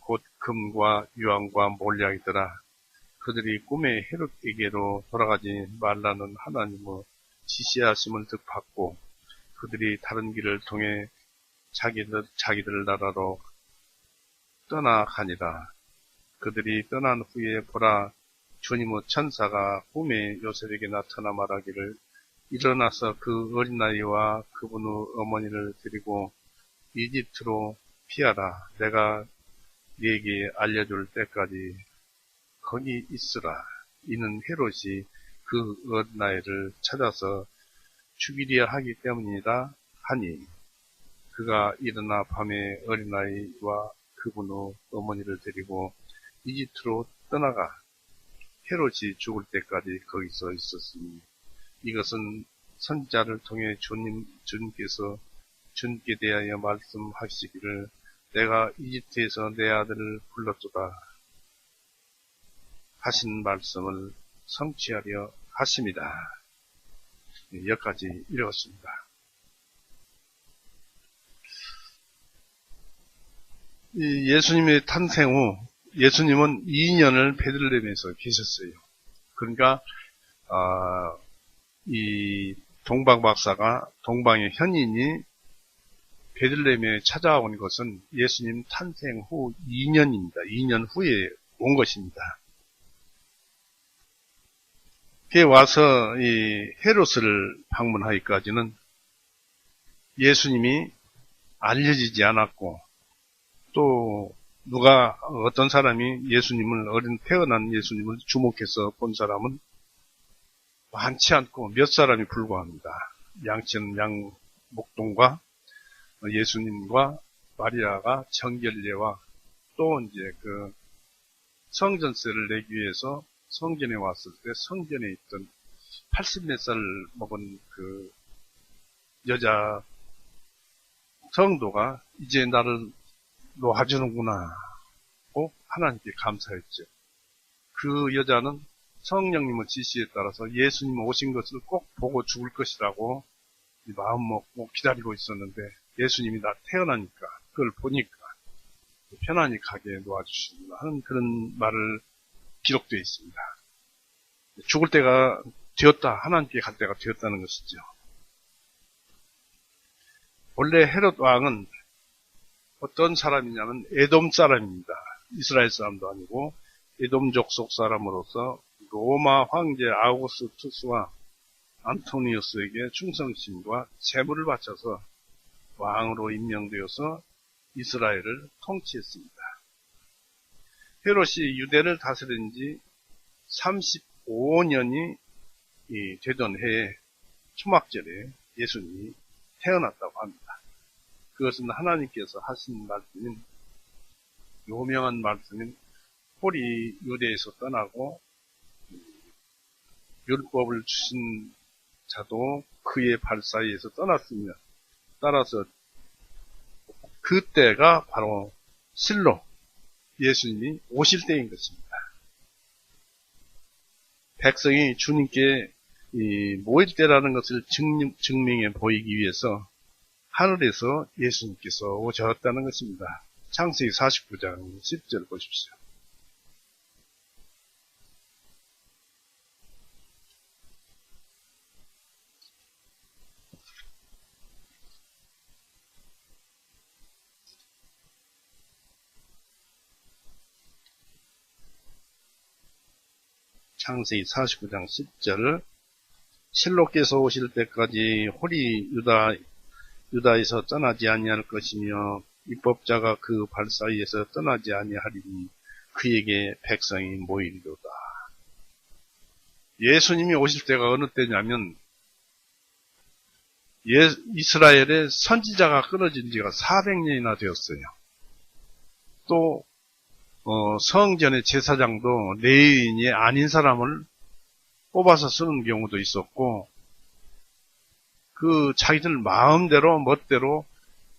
곧 금과 유황과 몰약이더라. 그들이 꿈에 헤롯에게로 돌아가지 말라는 하나님의 지시하심을 듣받고 그들이 다른 길을 통해 자기들 나라로 떠나가니라. 그들이 떠난 후에 보라 주님의 천사가 꿈에 요셉에게 나타나 말하기를 일어나서 그 어린아이와 그분의 어머니를 데리고 이집트로 피하라. 내가 네게 알려줄 때까지 거기 있으라. 이는 헤롯이 그 어린아이를 찾아서 죽이려 하기 때문이다 하니 그가 일어나 밤에 어린아이와 그분의 어머니를 데리고 이집트로 떠나가 헤롯이 죽을 때까지 거기서 있었으니 이것은 선지자를 통해 주님께서 주님께 대하여 말씀하시기를 내가 이집트에서 내 아들을 불렀도다 하신 말씀을 성취하려 하십니다. 여기까지 읽었습니다. 예수님의 탄생 후 예수님은 2년을 베들레헴에서 계셨어요. 그러니까 이 동방박사가 동방의 현인이 베들레헴에 찾아온 것은 예수님 탄생 후 2년입니다. 2년 후에 온 것입니다. 그에 와서 이 헤롯을 방문하기까지는 예수님이 알려지지 않았고 또 어떤 사람이 태어난 예수님을 주목해서 본 사람은 많지 않고 몇 사람이 불과합니다. 양치는 양목동과 예수님과 마리아가 정결례와 또 이제 그 성전세를 내기 위해서 성전에 왔을 때 성전에 있던 80몇 살 먹은 그 여자 성도가 이제 나를 놓아주는구나 하고 하나님께 감사했죠. 그 여자는 성령님의 지시에 따라서 예수님 오신 것을 꼭 보고 죽을 것이라고 마음 먹고 기다리고 있었는데 예수님이 나 태어나니까 그걸 보니까 편안히 가게 놓아주시는구나 하는 그런 말을 기록되어 있습니다. 죽을 때가 되었다. 하나님께 갈 때가 되었다는 것이죠. 원래 헤롯 왕은 어떤 사람이냐면 에돔 사람입니다. 이스라엘 사람도 아니고 에돔 족속 사람으로서 로마 황제 아우구스투스와 안토니우스에게 충성심과 재물을 바쳐서 왕으로 임명되어서 이스라엘을 통치했습니다. 헤롯이 유대를 다스린 지 35년이 되던 해에 초막절에 예수님이 태어났다고 합니다. 그것은 하나님께서 하신 말씀인 요명한 말씀인 홀이 유대에서 떠나고 율법을 주신 자도 그의 발 사이에서 떠났으며 따라서 그때가 바로 실로 예수님이 오실 때인 것입니다. 백성이 주님께 모일 때라는 것을 증명해 보이기 위해서 하늘에서 예수님께서 오셨다는 것입니다. 창세기 49장 10절 보십시오. 창세기 49장 10절 실로께서 오실 때까지 홀이 유다에서 떠나지 아니할 것이며 입법자가 그 발 사이에서 떠나지 아니하리니 그에게 백성이 모이리로다. 예수님이 오실 때가 어느 때냐면 이스라엘의 선지자가 끊어진 지가 400년이나 되었어요. 또 성전의 제사장도 레위인이 아닌 사람을 뽑아서 쓰는 경우도 있었고, 그 자기들 마음대로 멋대로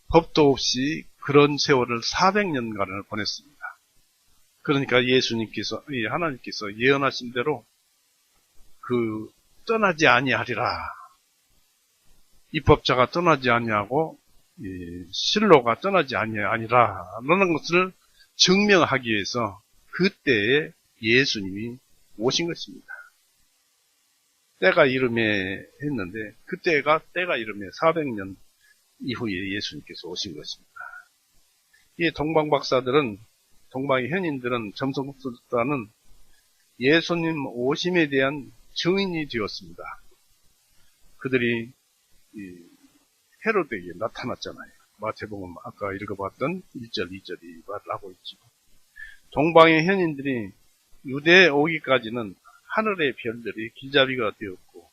법도 없이 그런 세월을 400년간을 보냈습니다. 그러니까 하나님께서 예언하신 대로 떠나지 아니하리라. 입법자가 떠나지 아니하고 실로가 떠나지 아니라라는 것을 증명하기 위해서 그때에 예수님이 오신 것입니다. 때가 이름에 했는데 때가 이름에 400년 이후에 예수님께서 오신 것입니다. 이 동방의 현인들은 점성술사는 예수님 오심에 대한 증인이 되었습니다. 그들이 헤로데에게 나타났잖아요. 마태복음 아까 읽어봤던 1절, 2절이 말을 하고 있죠. 동방의 현인들이 유대에 오기까지는 하늘의 별들이 길잡이가 되었고,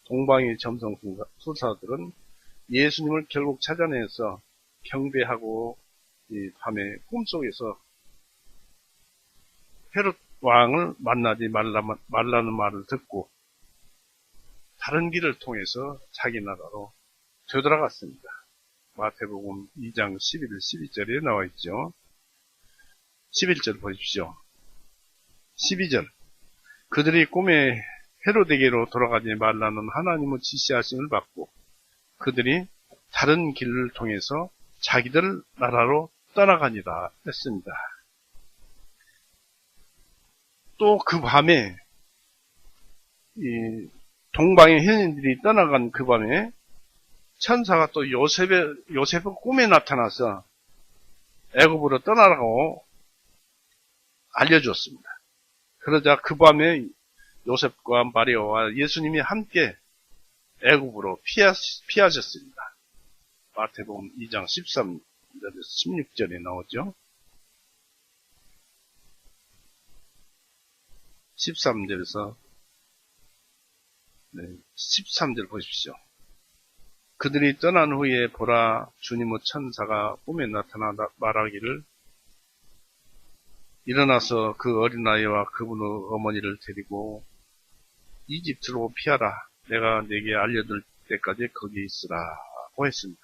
동방의 점성술사들은 예수님을 결국 찾아내서 경배하고 밤에 꿈속에서 헤롯 왕을 만나지 말라는 말을 듣고 다른 길을 통해서 자기 나라로 되돌아갔습니다. 마태복음 2장 11, 12절에 나와 있죠. 11절 보십시오. 12절 그들이 꿈에 헤로데게로 돌아가지 말라는 하나님의 지시하심을 받고 그들이 다른 길을 통해서 자기들 나라로 떠나가니라 했습니다. 또 그 밤에 동방의 현인들이 떠나간 그 밤에 천사가 또 요셉의 꿈에 나타나서 애굽으로 떠나라고 알려주었습니다. 그러자 그 밤에 요셉과 마리아와 예수님이 함께 애굽으로 피하셨습니다. 마태복음 2장 13절에서 16절에 나오죠. 13절에서 13절 보십시오. 그들이 떠난 후에 보라 주님의 천사가 꿈에 나타나 말하기를 일어나서 그 어린아이와 그분의 어머니를 데리고 이집트로 피하라. 내가 네게 알려줄 때까지 거기 있으라고 했습니다.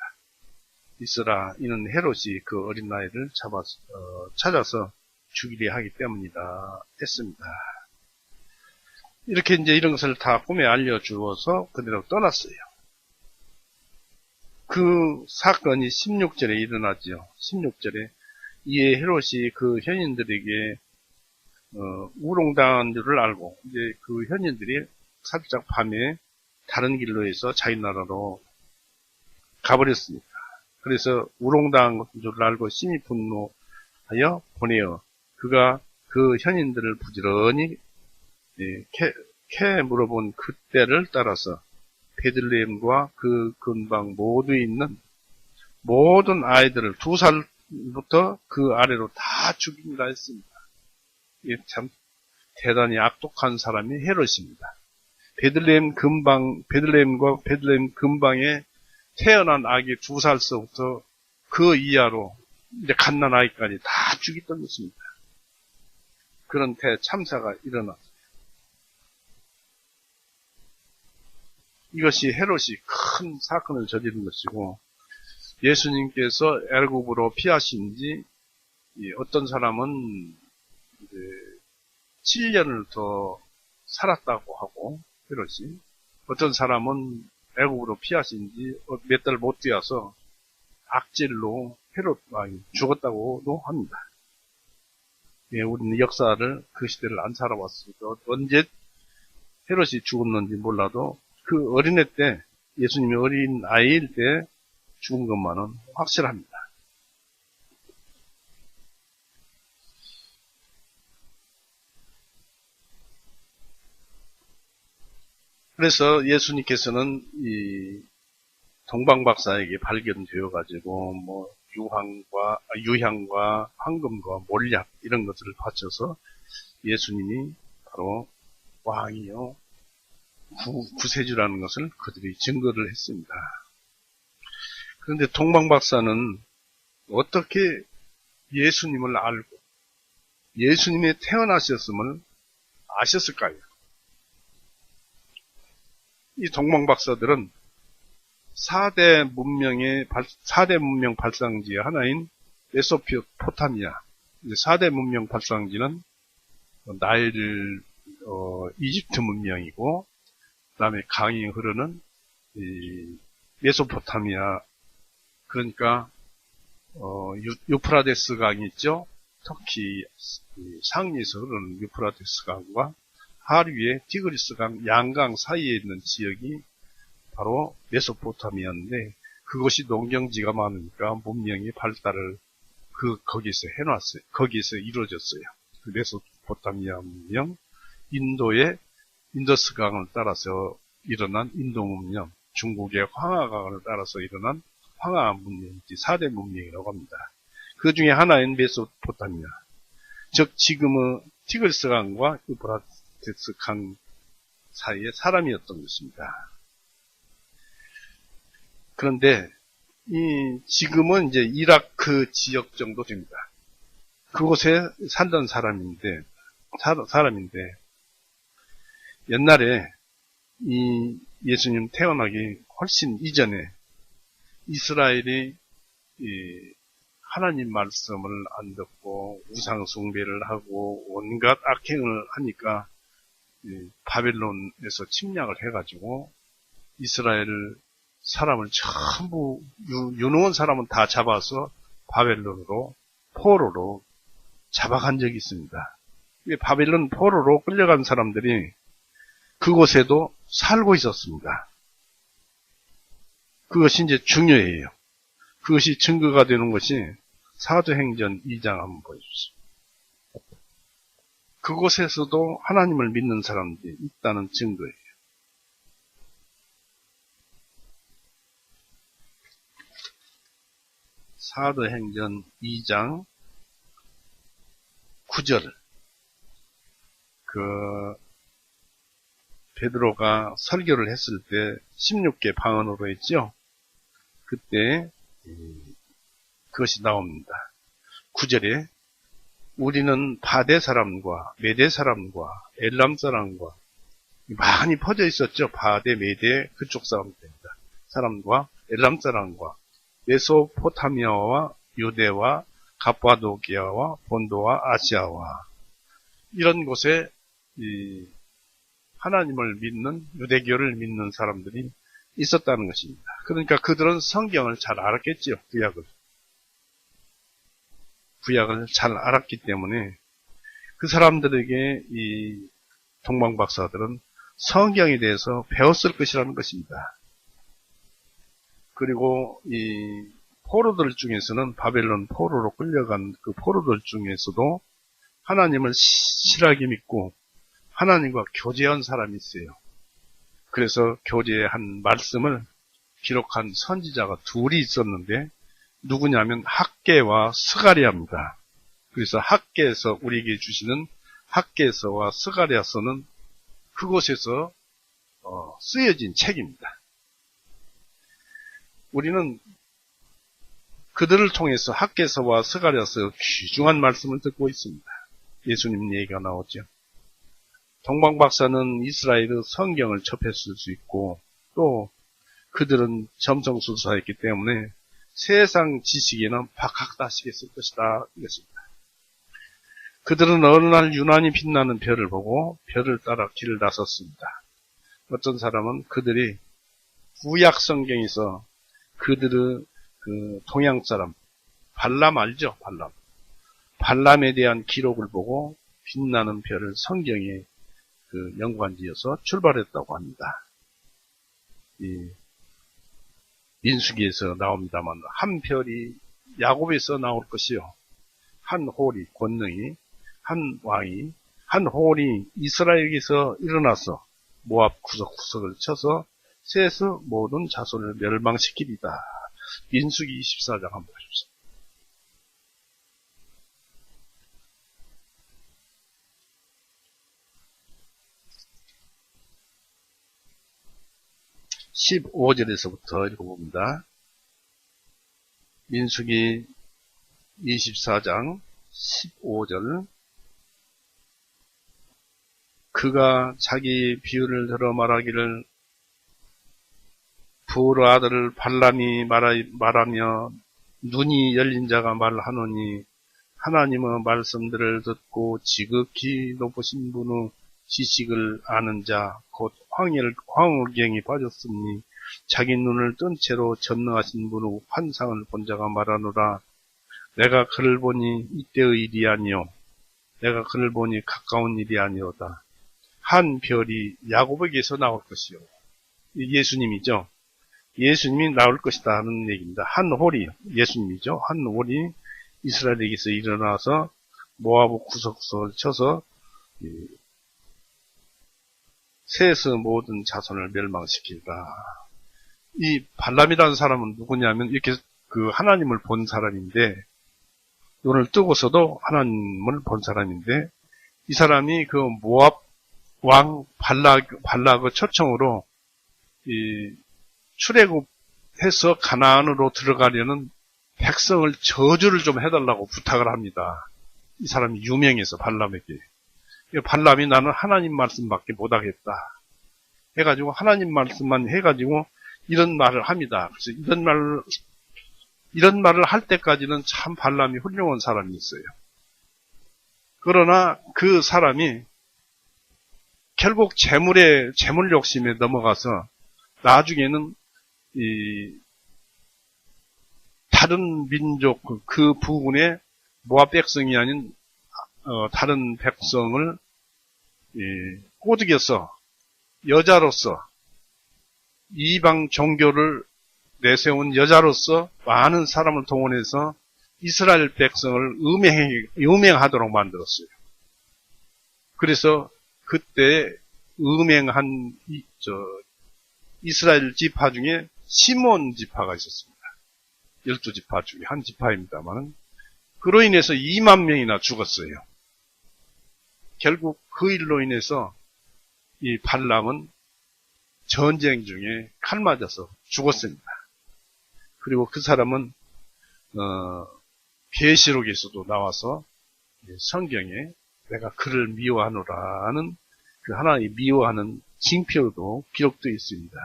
있으라. 이는 헤롯이 그 어린아이를 찾아서 죽이려 하기 때문이다 했습니다. 이렇게 이런 것을 다 꿈에 알려주어서 그대로 떠났어요. 그 사건이 16절에 일어나죠. 16절에 이에 헤롯이 그 현인들에게 우롱당한 줄을 알고 이제 그 현인들이 살짝 밤에 다른 길로 해서 자기 나라로 가버렸습니다. 그래서 우롱당한 줄을 알고 심히 분노하여 보내어 그가 그 현인들을 부지런히 캐 물어본 그때를 따라서 베들레헴과 그 근방 모두에 있는 모든 아이들을 2살부터 그 아래로 다 죽이라 했습니다. 이게 참 대단히 악독한 사람이 헤롯입니다. 베들레헴과 베들레헴 근방에 태어난 아기 2살서부터 그 이하로 이제 갓난아이까지 다 죽이던 것입니다. 그런 대참사가 일어났어요. 이것이 헤롯이 큰 사건을 저지른 것이고 예수님께서 애굽으로 피하신 지 어떤 사람은 이제 7년을 더 살았다고 하고 헤롯이, 어떤 사람은 애굽으로 피하신 지 몇 달 못 뛰어서 악질로 헤롯 왕이 죽었다고도 합니다. 예, 우리는 역사를 그 시대를 안 살아왔으니까 언제 헤롯이 죽었는지 몰라도 그 어린애 때, 예수님이 어린 아이일 때 죽은 것만은 확실합니다. 그래서 예수님께서는 이 동방박사에게 발견되어 가지고 유향과 황금과 몰약 이런 것들을 바쳐서 예수님이 바로 왕이요 구세주라는 것을 그들이 증거를 했습니다. 그런데 동방박사는 어떻게 예수님을 알고 예수님이 태어나셨음을 아셨을까요? 이 동방박사들은 4대 문명 발상지의 하나인 메소포타미아, 4대 문명 발상지는 나일 이집트 문명이고, 그 다음에 강이 흐르는 이 메소포타미아, 그러니까 유프라데스 강이 있죠. 터키 상류에서 흐르는 유프라데스 강과 하류의 티그리스 강, 양강 사이에 있는 지역이 바로 메소포타미아인데, 그것이 농경지가 많으니까 문명의 발달을 거기서 해놨어요. 거기서 이루어졌어요. 그 메소포타미아 문명, 인도의 인더스강을 따라서 일어난 인도 문명, 중국의 황하강을 따라서 일어난 황하 문명이 4대 문명이라고 합니다. 그 중에 하나인 메소포타미아, 즉 지금의 티그리스 강과 유프라테스 강 사이에 사람이었던 것입니다. 그런데 지금은 이제 이라크 지역 정도 됩니다. 그곳에 살던 사람인데 옛날에 이 예수님 태어나기 훨씬 이전에 이스라엘이 하나님 말씀을 안 듣고 우상 숭배를 하고 온갖 악행을 하니까 바벨론에서 침략을 해가지고 이스라엘 사람을 전부 유능한 사람은 다 잡아서 바벨론으로 포로로 잡아간 적이 있습니다. 바벨론 포로로 끌려간 사람들이 그곳에도 살고 있었습니다. 그것이 이제 중요해요. 그것이 증거가 되는 것이 사도행전 2장 한번 보여주십시오. 그곳에서도 하나님을 믿는 사람들이 있다는 증거예요. 사도행전 2장 9절. 베드로가 설교를 했을 때 16개 방언으로 했죠. 그때 그것이 나옵니다. 9절에 우리는 바데 사람과 메데 사람과 엘람 사람과 많이 퍼져 있었죠. 바데, 메데 그쪽 사람과 엘람 사람과 메소포타미아와 유대와 갑바도기아와 본도와 아시아와 이런 곳에 하나님을 믿는 유대교를 믿는 사람들이 있었다는 것입니다. 그러니까 그들은 성경을 잘 알았겠죠. 구약을 잘 알았기 때문에 그 사람들에게 이 동방박사들은 성경에 대해서 배웠을 것이라는 것입니다. 그리고 이 포로들 중에서는 바벨론 포로로 끌려간 그 포로들 중에서도 하나님을 실하게 믿고 하나님과 교제한 사람이 있어요. 그래서 교제한 말씀을 기록한 선지자가 둘이 있었는데 누구냐면 학개와 스가랴입니다. 그래서 학개에서 우리에게 주시는 학개서와 스가랴서는 그곳에서 쓰여진 책입니다. 우리는 그들을 통해서 학개서와 스가랴서 귀중한 말씀을 듣고 있습니다. 예수님 얘기가 나오죠. 동방박사는 이스라엘의 성경을 접했을 수 있고 또 그들은 점성술사였기 때문에 세상 지식에는 박학다식했을 것이다. 이것입니다. 그들은 어느 날 유난히 빛나는 별을 보고 별을 따라 길을 나섰습니다. 어떤 사람은 그들이 구약 성경에서 그들의 그 동양 사람 발람 알죠? 발람에 대한 기록을 보고 빛나는 별을 성경에 그 연관지어서 출발했다고 합니다. 이 민수기에서 나옵니다만 한 별이 야곱에서 나올 것이요, 한 홀이 권능이, 한 왕이, 한 홀이 이스라엘에서 일어나서 모압 구석구석을 쳐서 셋의 모든 자손을 멸망시키리다. 민수기 24장 한번 보십시오. (15절에서부터) 읽어봅니다. 민수기 24장 15절. 그가 자기 비유를 들어 말하기를 부르 아들 발람이 말하며 눈이 열린 자가 말하노니 하나님의 말씀들을 듣고 지극히 높으신 분의 지식을 아는 자 곧 황홀경에 빠졌으니 자기 눈을 뜬 채로 전능하신 분의 환상을 본 자가 말하노라. 내가 그를 보니 이때의 일이 아니요 내가 그를 보니 가까운 일이 아니오다. 한 별이 야곱에게서 나올 것이요. 예수님이죠. 예수님이 나올 것이다 하는 얘기입니다. 한 홀이 예수님이죠. 한 홀이 이스라엘에게서 일어나서 모압 구석구석을 쳐서 셋의 모든 자손을 멸망시키리라. 이 발람이라는 사람은 누구냐면 이렇게 그 하나님을 본 사람인데, 눈을 뜨고서도 하나님을 본 사람인데, 이 사람이 그 모압 왕 발락의 초청으로 출애굽해서 가나안으로 들어가려는 백성을 저주를 좀 해달라고 부탁을 합니다. 이 사람이 유명해서 발람에게. 발람이 나는 하나님 말씀밖에 못하겠다 해가지고 하나님 말씀만 해가지고 이런 말을 합니다. 그래서 이런 말을 할 때까지는 참 발람이 훌륭한 사람이었어요. 그러나 그 사람이 결국 재물 욕심에 넘어가서 나중에는 다른 민족 그 부근에 모압 백성이 아닌 다른 백성을 꼬드겨서 여자로서 이방 종교를 내세운 여자로서 많은 사람을 동원해서 이스라엘 백성을 음행하도록 만들었어요. 그래서 그때 음행한 이스라엘 지파 중에 시몬 지파가 있었습니다. 12지파 중에 한 지파입니다만 그로 인해서 2만 명이나 죽었어요. 결국 그 일로 인해서 이 발람은 전쟁 중에 칼 맞아서 죽었습니다. 그리고 그 사람은 계시록에서도 나와서 성경에 내가 그를 미워하노라는 그 하나님 미워하는 징표도 기록되어 있습니다.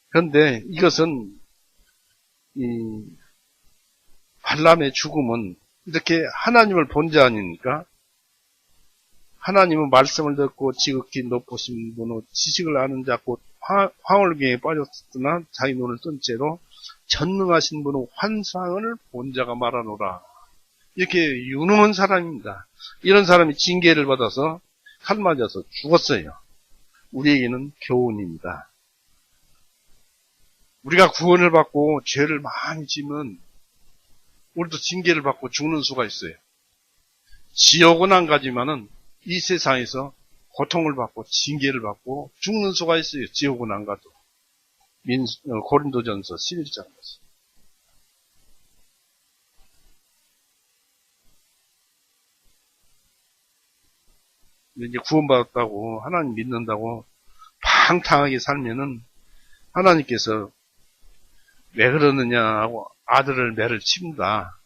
그런데 이것은 이 발람의 죽음은 이렇게 하나님을 본 자 아닙니까? 하나님은 말씀을 듣고 지극히 높으신 분의 지식을 아는 자 곧 황홀경에 빠졌으나 자기 눈을 뜬 채로 전능하신 분의 환상을 본 자가 말하노라. 이렇게 유능한 사람입니다. 이런 사람이 징계를 받아서 칼 맞아서 죽었어요. 우리에게는 교훈입니다. 우리가 구원을 받고 죄를 많이 지면 우리도 징계를 받고 죽는 수가 있어요. 지옥은 안 가지만은 이 세상에서 고통을 받고 징계를 받고 죽는 수가 있어요. 지옥은 안 가도. 고린도전서 11장. 이제 구원받았다고 하나님 믿는다고 방탕하게 살면은 하나님께서 왜 그러느냐 하고 아들을 매를 칩니다.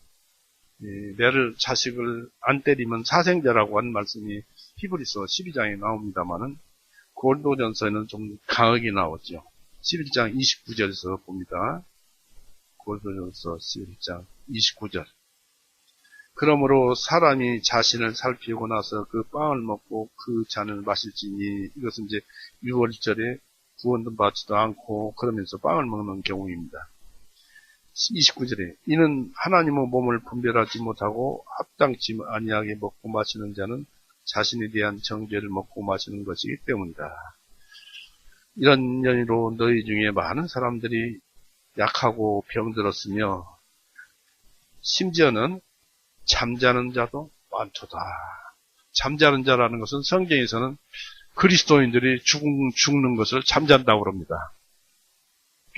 매를 자식을 안 때리면 사생자라고 하는 말씀이 히브리서 12장에 나옵니다만은 고린도전서에는 좀 강하게 나오죠. 11장 29절에서 봅니다. 고린도전서 11장 29절. 그러므로 사람이 자신을 살피고 나서 그 빵을 먹고 그 잔을 마실지니, 이것은 이제 6월절에 구원도 받지도 않고 그러면서 빵을 먹는 경우입니다. 29절에 이는 하나님의 몸을 분별하지 못하고 합당치 아니하게 먹고 마시는 자는 자신에 대한 정죄를 먹고 마시는 것이기 때문이다. 이런 연유로 너희 중에 많은 사람들이 약하고 병들었으며 심지어는 잠자는 자도 많도다. 잠자는 자라는 것은 성경에서는 그리스도인들이 죽는 것을 잠잔다고 합니다.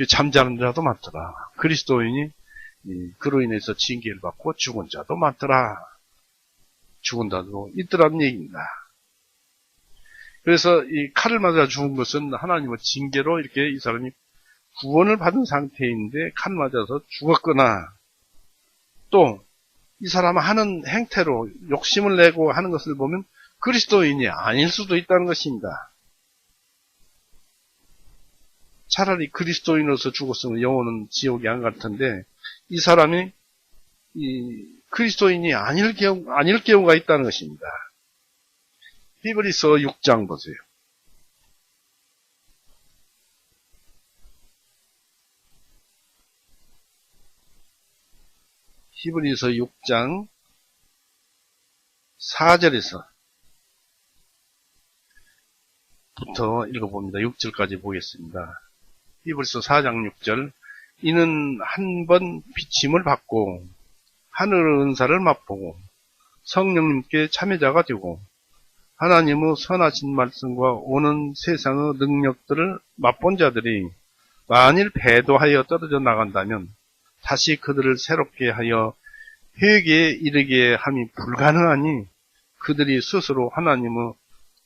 잠자는 자도 많더라. 그리스도인이 그로 인해서 징계를 받고 죽은 자도 많더라. 죽은 자도 있더라는 얘기입니다. 그래서 이 칼을 맞아 죽은 것은 하나님의 징계로 이렇게 이 사람이 구원을 받은 상태인데 칼 맞아서 죽었거나, 또 이 사람 하는 행태로 욕심을 내고 하는 것을 보면 그리스도인이 아닐 수도 있다는 것입니다. 차라리 그리스도인으로서 죽었으면 영혼은 지옥에 안 갈 텐데, 이 사람이 그리스도인이 아닐 경우가 있다는 것입니다. 히브리서 6장 보세요. 히브리서 6장 4절에서 부터 읽어봅니다. 6절까지 보겠습니다. 히브리서 4장 6절. 이는 한 번 비침을 받고 하늘의 은사를 맛보고 성령님께 참여자가 되고 하나님의 선하신 말씀과 오는 세상의 능력들을 맛본 자들이 만일 배도하여 떨어져 나간다면 다시 그들을 새롭게 하여 회개에 이르게 함이 불가능하니 그들이 스스로 하나님의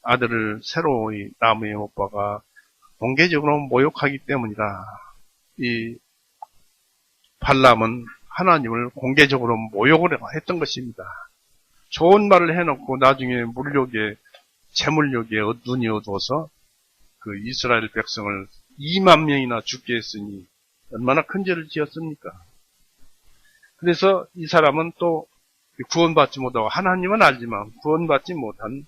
아들을 새로이 나무에 못 박아 공개적으로 모욕하기 때문이다. 이 발람은 하나님을 공개적으로 모욕을 했던 것입니다. 좋은 말을 해놓고 나중에 재물욕에 눈이 어두워서 그 이스라엘 백성을 2만 명이나 죽게 했으니 얼마나 큰 죄를 지었습니까? 그래서 이 사람은 또 구원받지 못하고, 하나님은 알지만 구원받지 못한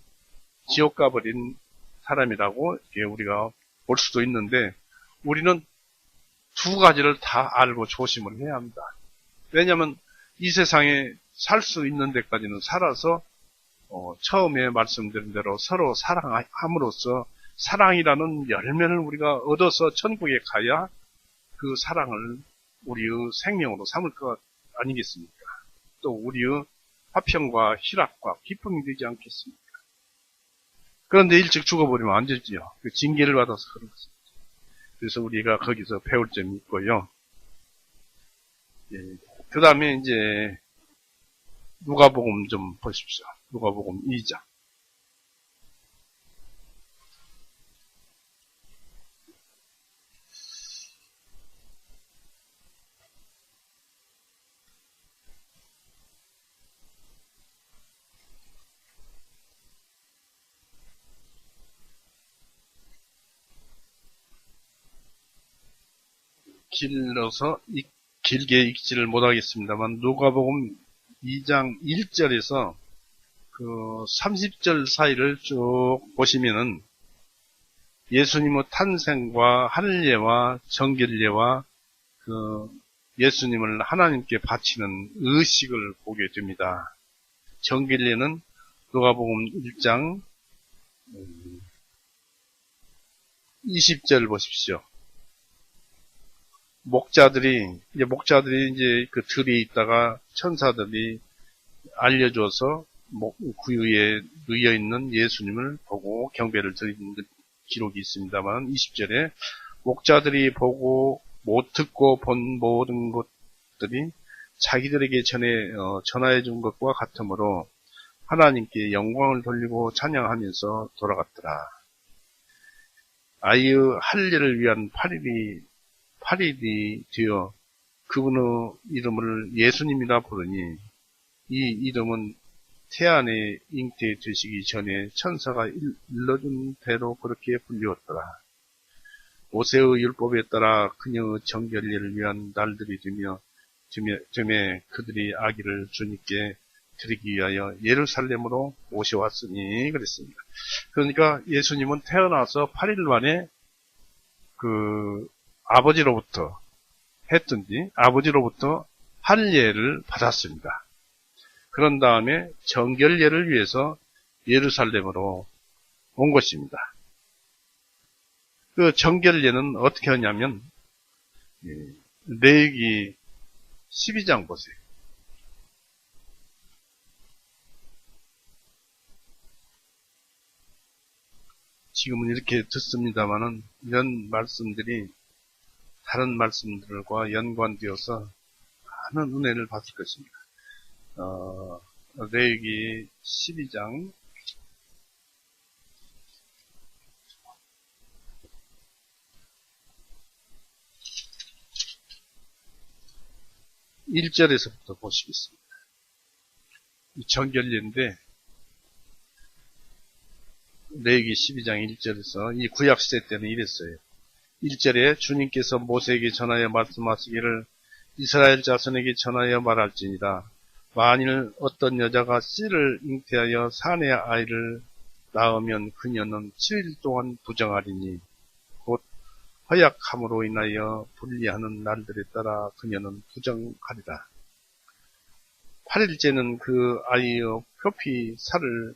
지옥 가버린 사람이라고 우리가 볼 수도 있는데, 우리는 두 가지를 다 알고 조심을 해야 합니다. 왜냐하면 이 세상에 살 수 있는 데까지는 살아서 처음에 말씀드린 대로 서로 사랑함으로써 사랑이라는 열매를 우리가 얻어서 천국에 가야 그 사랑을 우리의 생명으로 삼을 것 아니겠습니까? 또 우리의 화평과 희락과 기쁨이 되지 않겠습니까? 그런데 일찍 죽어버리면 안 되지요. 그 징계를 받아서 그런 것입니다. 그래서 우리가 거기서 배울 점이 있고요. 그 다음에 이제 누가복음 좀 보십시오. 누가복음 2장. 길게 읽지를 못하겠습니다만, 누가복음 2장 1절에서 그 30절 사이를 쭉 보시면은 예수님의 탄생과 할례와 정결례와 그 예수님을 하나님께 바치는 의식을 보게 됩니다. 정결례는 누가복음 1장 20절 보십시오. 목자들이 이제 그 들에 있다가 천사들이 알려줘서 구유에 누여 있는 예수님을 보고 경배를 드리는 기록이 있습니다만, 20절에 목자들이 보고 못 듣고 본 모든 것들이 자기들에게 전하해 준 것과 같으므로 하나님께 영광을 돌리고 찬양하면서 돌아갔더라. 아이의 할례를 위한 8일이 되어 그분의 이름을 예수님이라 부르니 이 이름은 태안에 잉태되시기 전에 천사가 일러준 대로 그렇게 불리웠더라. 모세의 율법에 따라 그녀의 정결례를 위한 날들이 되며 점에 그들이 아기를 주님께 드리기 위하여 예루살렘으로 오셔왔으니 그랬습니다. 그러니까 예수님은 태어나서 8일 만에 그 아버지로부터 했던지 아버지로부터 할례를 받았습니다. 그런 다음에 정결례를 위해서 예루살렘으로 온 것입니다. 그 정결례는 어떻게 하냐면 레위기 12장 보세요. 지금은 이렇게 듣습니다마는 이런 말씀들이 다른 말씀들과 연관되어서 많은 은혜를 받을 것입니다. 레위기 12장 1절에서부터 보시겠습니다. 이 정결례인데 레위기 12장 1절에서 이 구약시대 때는 이랬어요. 1절에 주님께서 모세에게 전하여 말씀하시기를 이스라엘 자손에게 전하여 말할지니라. 만일 어떤 여자가 씨를 잉태하여 사내 아이를 낳으면 그녀는 7일 동안 부정하리니 곧 허약함으로 인하여 분리하는 날들에 따라 그녀는 부정하리라. 8일째는 그 아이의 표피 살을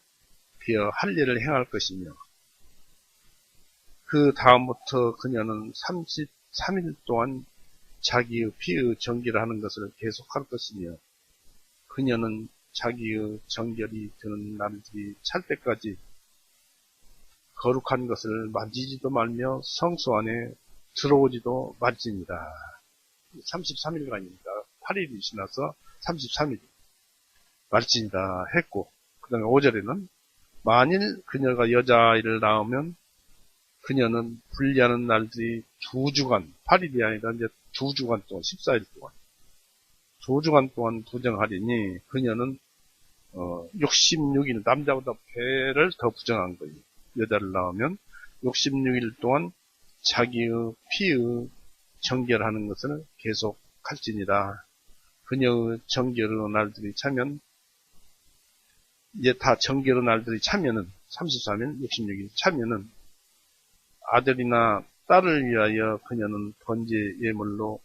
비어 할례를 행할 것이며 그 다음부터 그녀는 33일 동안 자기의 피의 정결을 하는 것을 계속할 것이며 그녀는 자기의 정결이 되는 날들이 찰 때까지 거룩한 것을 만지지도 말며 성소 안에 들어오지도 말지니라. 33일간입니다. 8일이 지나서 33일 말지니라 했고 그 다음에 5절에는 만일 그녀가 여자아이를 낳으면 그녀는 분리하는 날들이 2주간, 8일이 아니라 이제 2주간 동안, 14일 동안, 2주간 동안 부정하리니 그녀는 66일, 남자보다 배를 더 부정한 거예요. 여자를 낳으면 66일 동안 자기의 피의 정결하는 것을 계속할지니라. 그녀의 정결의 날들이 차면 이제 다 정결의 날들이 차면은 33일, 66일 차면은 아들이나 딸을 위하여 그녀는 번제 예물로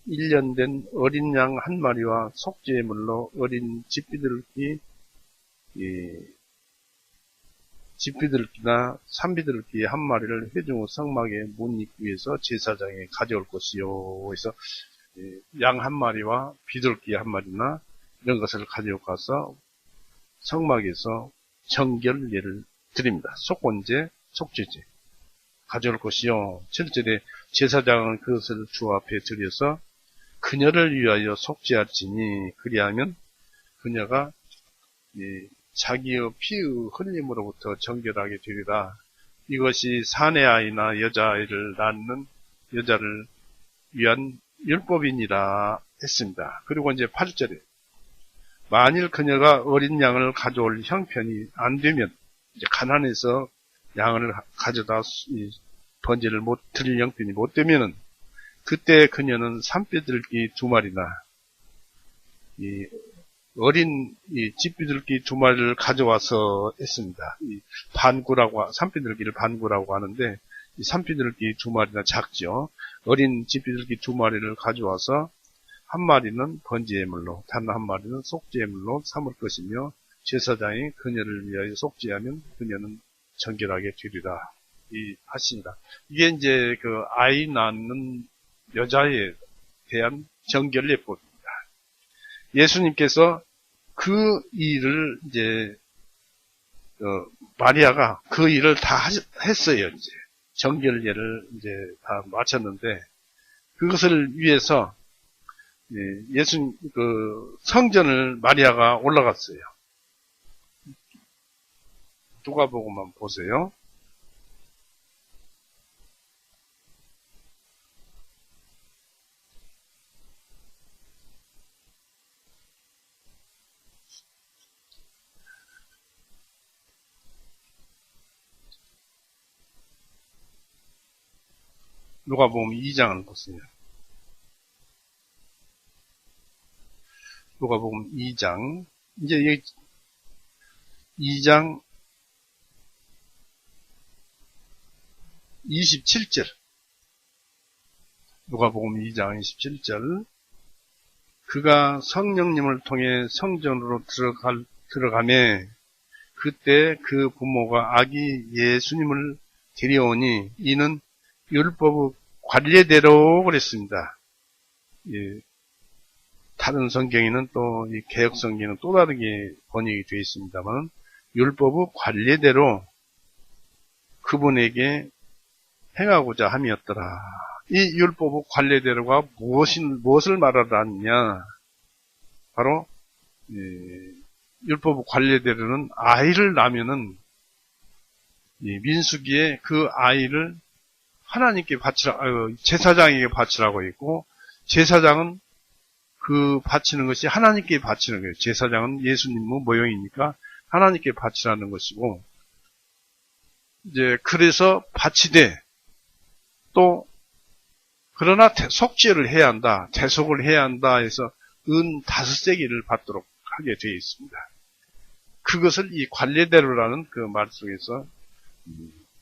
1년 된 어린 양 한 마리와 속죄 예물로 어린 집비둘기나 산비둘기 한 마리를 회중의 성막의 문 입구에서 제사장에 가져올 것이요. 그래서 양 한 마리와 비둘기 한 마리나 이런 것을 가져가서 성막에서 정결례를 드립니다. 속건제, 속죄제 가져올 것이요. 7절에 제사장은 그것을 주 앞에 들여서 그녀를 위하여 속죄할지니 그리하면 그녀가 자기의 피의 흘림으로부터 정결하게 되리라. 이것이 사내 아이나 여자아이를 낳는 여자를 위한 율법이니라 했습니다. 그리고 이제 8절에 만일 그녀가 어린 양을 가져올 형편이 안 되면 이제 가난해서 양을 가져다 번제를 못 드릴 형편이 못 되면은 그때 그녀는 산비둘기 2마리나 어린 집비둘기 2마리를 가져와서 했습니다. 산비둘기를 반구라고 하는데 이 산비둘기 2마리나 작죠. 어린 집비둘기 2마리를 가져와서 한 마리는 번제예물로, 단 한 마리는 속죄예물로 삼을 것이며 제사장이 그녀를 위하여 속죄하면 그녀는 정결하게 되리라 하십니다. 이게 이제 그 아이 낳는 여자에 대한 정결례법입니다. 예수님께서 그 일을 이제 마리아가 그 일을 다 했어요. 이제 정결례를 이제 다 마쳤는데 그것을 위해서 예수님 그 성전을 마리아가 올라갔어요. 누가복음만 보세요. 누가복음 2장을 보세요. 누가복음 2장, 이제 2장 27절. 누가복음 2장 27절. 그가 성령님을 통해 성전으로 들어가매 그때 그 부모가 아기 예수님을 데려오니 이는 율법의 관례대로 그랬습니다. 예, 다른 성경에는 또 이 개역 성경은 또 다르게 번역이 되어 있습니다만 율법의 관례대로 그분에게 행하고자 함이었더라. 이 율법의 관례대로가 무엇을 말하느냐? 바로 율법의 관례대로는 아이를 낳으면은 민수기에 그 아이를 하나님께 제사장에게 바치라고 있고 제사장은 그 바치는 것이 하나님께 바치는 거예요. 제사장은 예수님의 모형이니까 하나님께 바치라는 것이고 이제 그래서 바치되 또 그러나 속죄를 해야 한다. 대속을 해야 한다 해서 은 5세기를 받도록 하게 되어 있습니다. 그것을 이 관례대로라는 그 말 속에서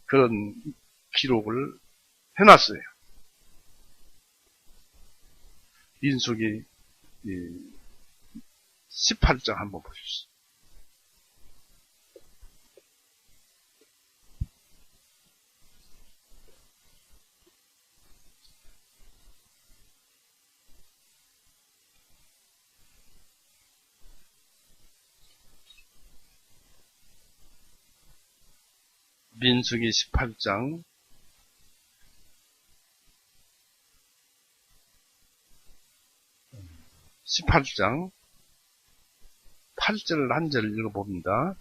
그런 기록을 해놨어요. 민수기 18장 한번 보십시오. 민수기 18장 8절 한 절 읽어봅니다.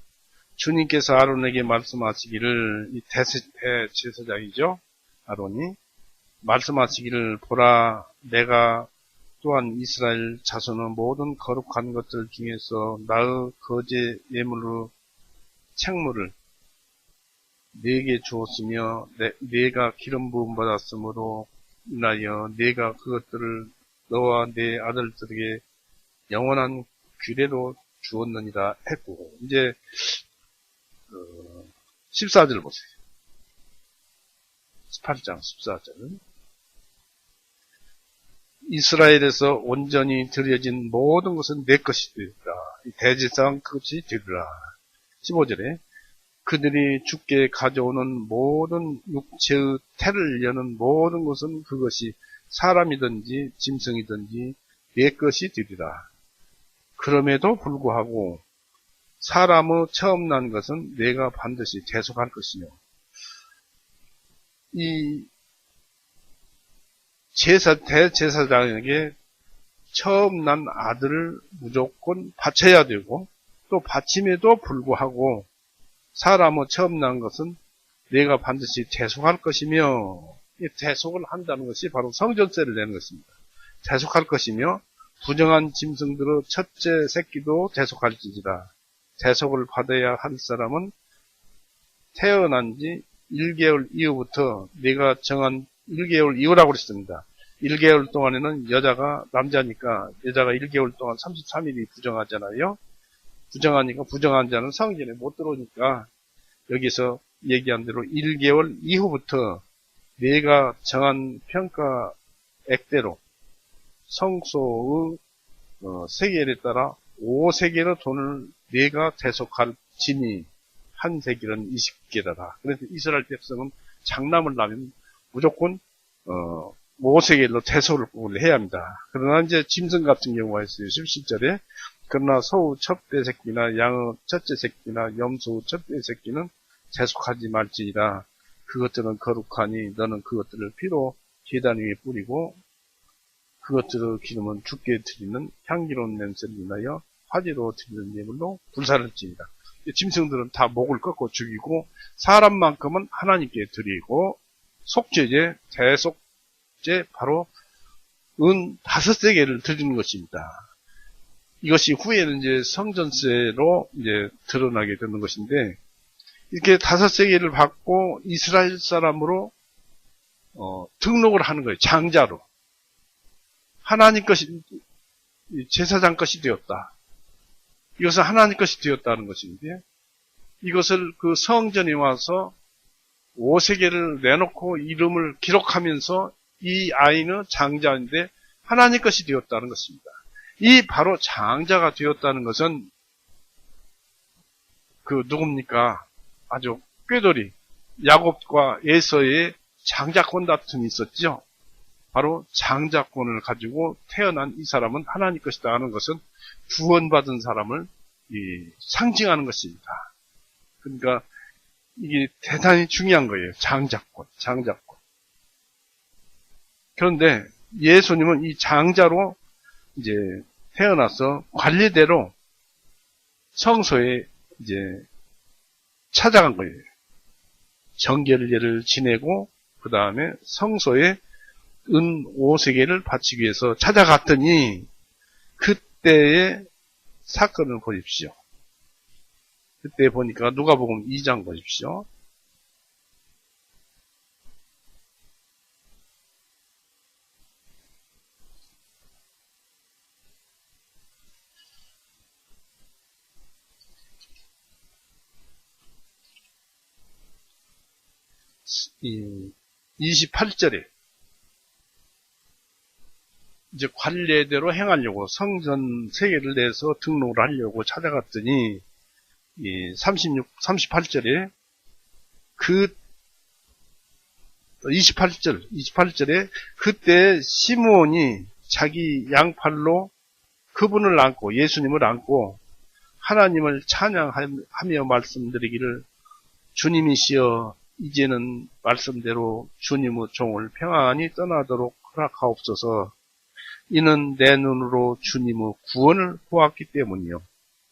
주님께서 아론에게 말씀하시기를 이 대제사장이죠. 아론이 말씀하시기를 보라 내가 또한 이스라엘 자손의 모든 거룩한 것들 중에서 나의 거제 예물로 책물을 네게 주었으며 네가 기름 부음 받았으므로 인하여 네가 그것들을 너와 네 아들들에게 영원한 규례로 주었느니라 했고 이제 14절 보세요. 18장 14절 이스라엘에서 온전히 드려진 모든 것은 내 것이 되리라. 대제사장 그것이 되리라. 15절에 그들이 주께 가져오는 모든 육체의 태를 여는 모든 것은 그것이 사람이든지 짐승이든지 내 것이 되리라. 그럼에도 불구하고 사람의 처음 난 것은 내가 반드시 대속할 것이며 이 대제사장에게 처음 난 아들을 무조건 바쳐야 되고 또 바침에도 불구하고 사람의 처음 난 것은 내가 반드시 대속할 것이며 이 대속을 한다는 것이 바로 성전세를 내는 것입니다. 대속할 것이며 부정한 짐승들의 첫째 새끼도 대속할지니라. 대속을 받아야 할 사람은 태어난 지 1개월 이후부터 내가 정한 1개월 이후라고 그랬습니다. 1개월 동안에는 여자가 남자니까 여자가 1개월 동안 33일이 부정하잖아요. 부정하니까 부정한 자는 성전에 못 들어오니까 여기서 얘기한 대로 1개월 이후부터 내가 정한 평가액대로 성소의 세겔에 따라 5세겔의 돈을 내가 대속할 지니 한 세겔은 20개라라. 그래서 이스라엘 백성은 장남을 낳으면 무조건 5세겔로 대속을 해야 합니다. 그러나 이제 짐승 같은 경우가 있어요. 17절에 그러나 소의 첫째 새끼나 양의 첫째 새끼나 염소의 첫째 새끼는 대속하지 말지니라. 그것들은 거룩하니 너는 그것들을 피로 제단 위에 뿌리고 그것들의 기름은 주께 드리는 향기로운 냄새를 인하여 화제로 드리는 예물로 불사를지니라. 짐승들은 다 목을 꺾고 죽이고 사람만큼은 하나님께 드리고 속죄제, 대속제 바로 은 5세겔을 드리는 것입니다. 이것이 후에는 이제 성전세로 이제 드러나게 되는 것인데 이렇게 5세겔을 받고 이스라엘 사람으로 등록을 하는 거예요. 장자로. 하나님 것이, 제사장 것이 되었다. 이것은 하나님 것이 되었다는 것인데, 이것을 그 성전에 와서 5세계를 내놓고 이름을 기록하면서 이 아이는 장자인데 하나님 것이 되었다는 것입니다. 이 바로 장자가 되었다는 것은 그 누굽니까? 아주 꾀돌이 야곱과 에서의 장자권 다툼이 있었죠. 바로 장자권을 가지고 태어난 이 사람은 하나님 것이다 하는 것은 구원받은 사람을 상징하는 것입니다. 그러니까 이게 대단히 중요한 거예요. 장자권. 그런데 예수님은 이 장자로 이제 태어나서 관리대로 성소에 이제 찾아간 거예요. 정결례를 지내고 그 다음에 성소에 은 5세계를 바치기 위해서 찾아갔더니 그때의 사건을 보십시오. 그때 보니까 누가복음 2장 보십시오. 이 28절에 이제 관례대로 행하려고 성전 세계를 내서 등록을 하려고 찾아갔더니 이 38절에 그 28절에 그때 시므온이 자기 양팔로 그분을 안고 예수님을 안고 하나님을 찬양하며 말씀드리기를 주님이시여 이제는 말씀대로 주님의 종을 평안히 떠나도록 허락하옵소서. 이는 내 눈으로 주님의 구원을 보았기 때문이요.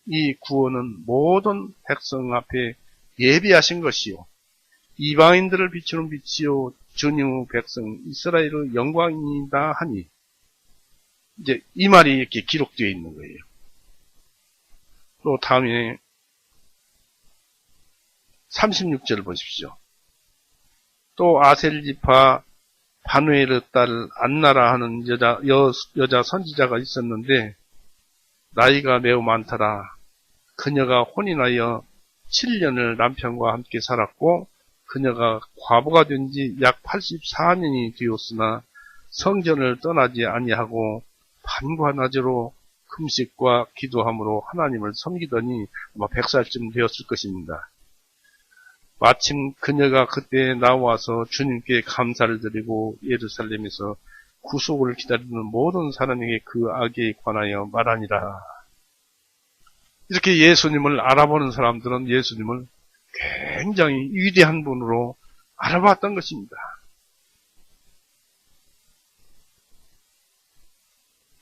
이 구원은 모든 백성 앞에 예비하신 것이요. 이방인들을 비추는 빛이요. 주님의 백성 이스라엘의 영광이다 하니. 이제 이 말이 이렇게 기록되어 있는 거예요. 또 다음에 36절 보십시오. 또 아셀지파 바누엘의 딸 안나라 하는 여자 선지자가 있었는데 나이가 매우 많더라. 그녀가 혼인하여 7년을 남편과 함께 살았고 그녀가 과부가 된 지 약 84년이 되었으나 성전을 떠나지 아니하고 밤과 낮으로 금식과 기도함으로 하나님을 섬기더니 아마 100살쯤 되었을 것입니다. 마침 그녀가 그때 나와서 주님께 감사를 드리고 예루살렘에서 구속을 기다리는 모든 사람에게 그 악에 관하여 말하니라. 이렇게 예수님을 알아보는 사람들은 예수님을 굉장히 위대한 분으로 알아봤던 것입니다.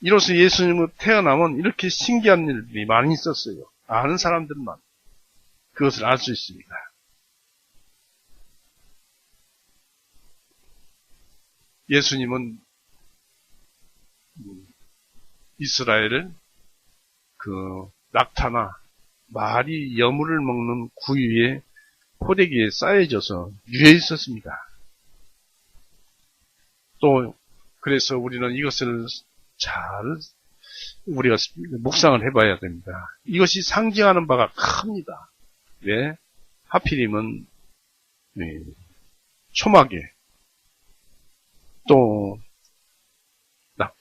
이로써 예수님의 태어남은 이렇게 신기한 일들이 많이 있었어요. 아는 사람들만 그것을 알 수 있습니다. 예수님은 이스라엘을 그 낙타나 말이 여물을 먹는 구유에 포대기에 쌓여져서 유해 있었습니다. 또 그래서 우리는 이것을 잘 우리가 묵상을 해봐야 됩니다. 이것이 상징하는 바가 큽니다. 왜? 하필이면 초막에 또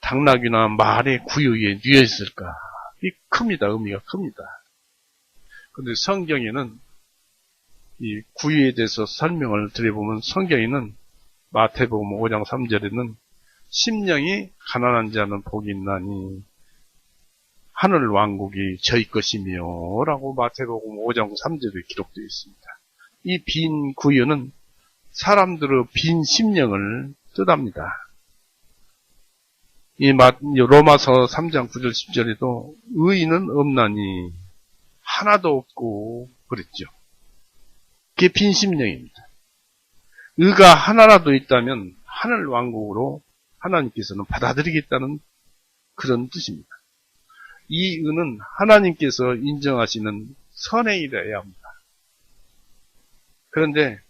당나귀나 말의 구유에 뉘어 있을까? 이 큽니다. 의미가 큽니다. 그런데 성경에는 이 구유에 대해서 설명을 드려보면 성경에는 마태복음 5장 3절에는 심령이 가난한 자는 복이 있나니 하늘 왕국이 저희 것이며 라고 마태복음 5장 3절에 기록되어 있습니다. 이 빈 구유는 사람들의 빈 심령을 뜻합니다. 이 로마서 3장 9절 10절에도 의인은 없나니 하나도 없고 그랬죠. 그게 빈 심령입니다. 의가 하나라도 있다면 하늘 왕국으로 하나님께서는 받아들이겠다는 그런 뜻입니다. 이 의는 하나님께서 인정하시는 선의 일이어야 합니다. 그런데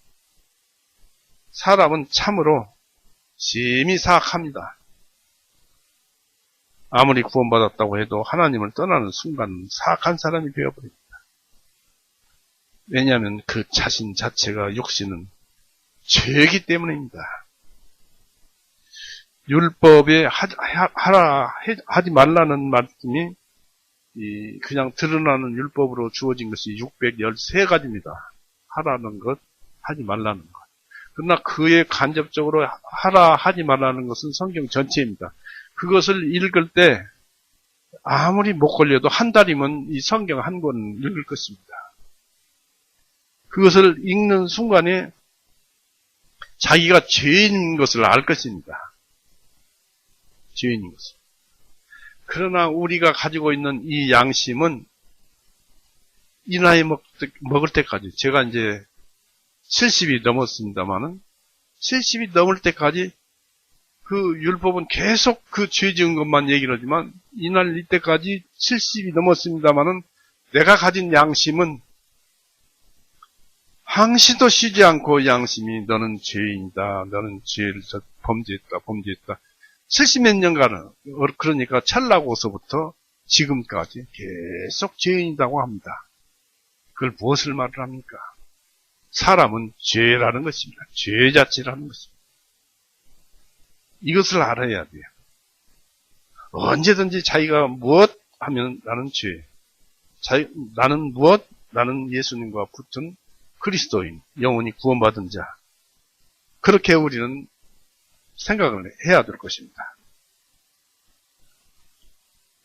사람은 참으로 심히 사악합니다. 아무리 구원받았다고 해도 하나님을 떠나는 순간 사악한 사람이 되어버립니다. 왜냐하면 그 자신 자체가 욕심은 죄이기 때문입니다. 율법에 하지 말라는 말씀이 그냥 드러나는 율법으로 주어진 것이 613가지입니다. 하라는 것, 하지 말라는 것. 그러나 그에 간접적으로 하지 말라는 것은 성경 전체입니다. 그것을 읽을 때 아무리 못 걸려도 한 달이면 이 성경 한 권 읽을 것입니다. 그것을 읽는 순간에 자기가 죄인인 것을 알 것입니다. 죄인인 것을. 그러나 우리가 가지고 있는 이 양심은 이 나이 먹을 때까지, 제가 이제 70이 넘었습니다만은 70이 넘을 때까지 그 율법은 계속 그 죄 지은 것만 얘기를 하지만 이날 이때까지 70이 넘었습니다만은 내가 가진 양심은 항시도 쉬지 않고 양심이 너는 죄인이다. 너는 죄를 범죄했다. 70몇 년간은 그러니까 찰나고서부터 지금까지 계속 죄인이라고 합니다. 그걸 무엇을 말을 합니까? 사람은 죄라는 것입니다. 죄 자체라는 것입니다. 이것을 알아야 돼요. 언제든지 자기가 무엇 하면 나는 죄. 나는 무엇? 나는 예수님과 붙은 그리스도인, 영원히 구원받은 자. 그렇게 우리는 생각을 해야 될 것입니다.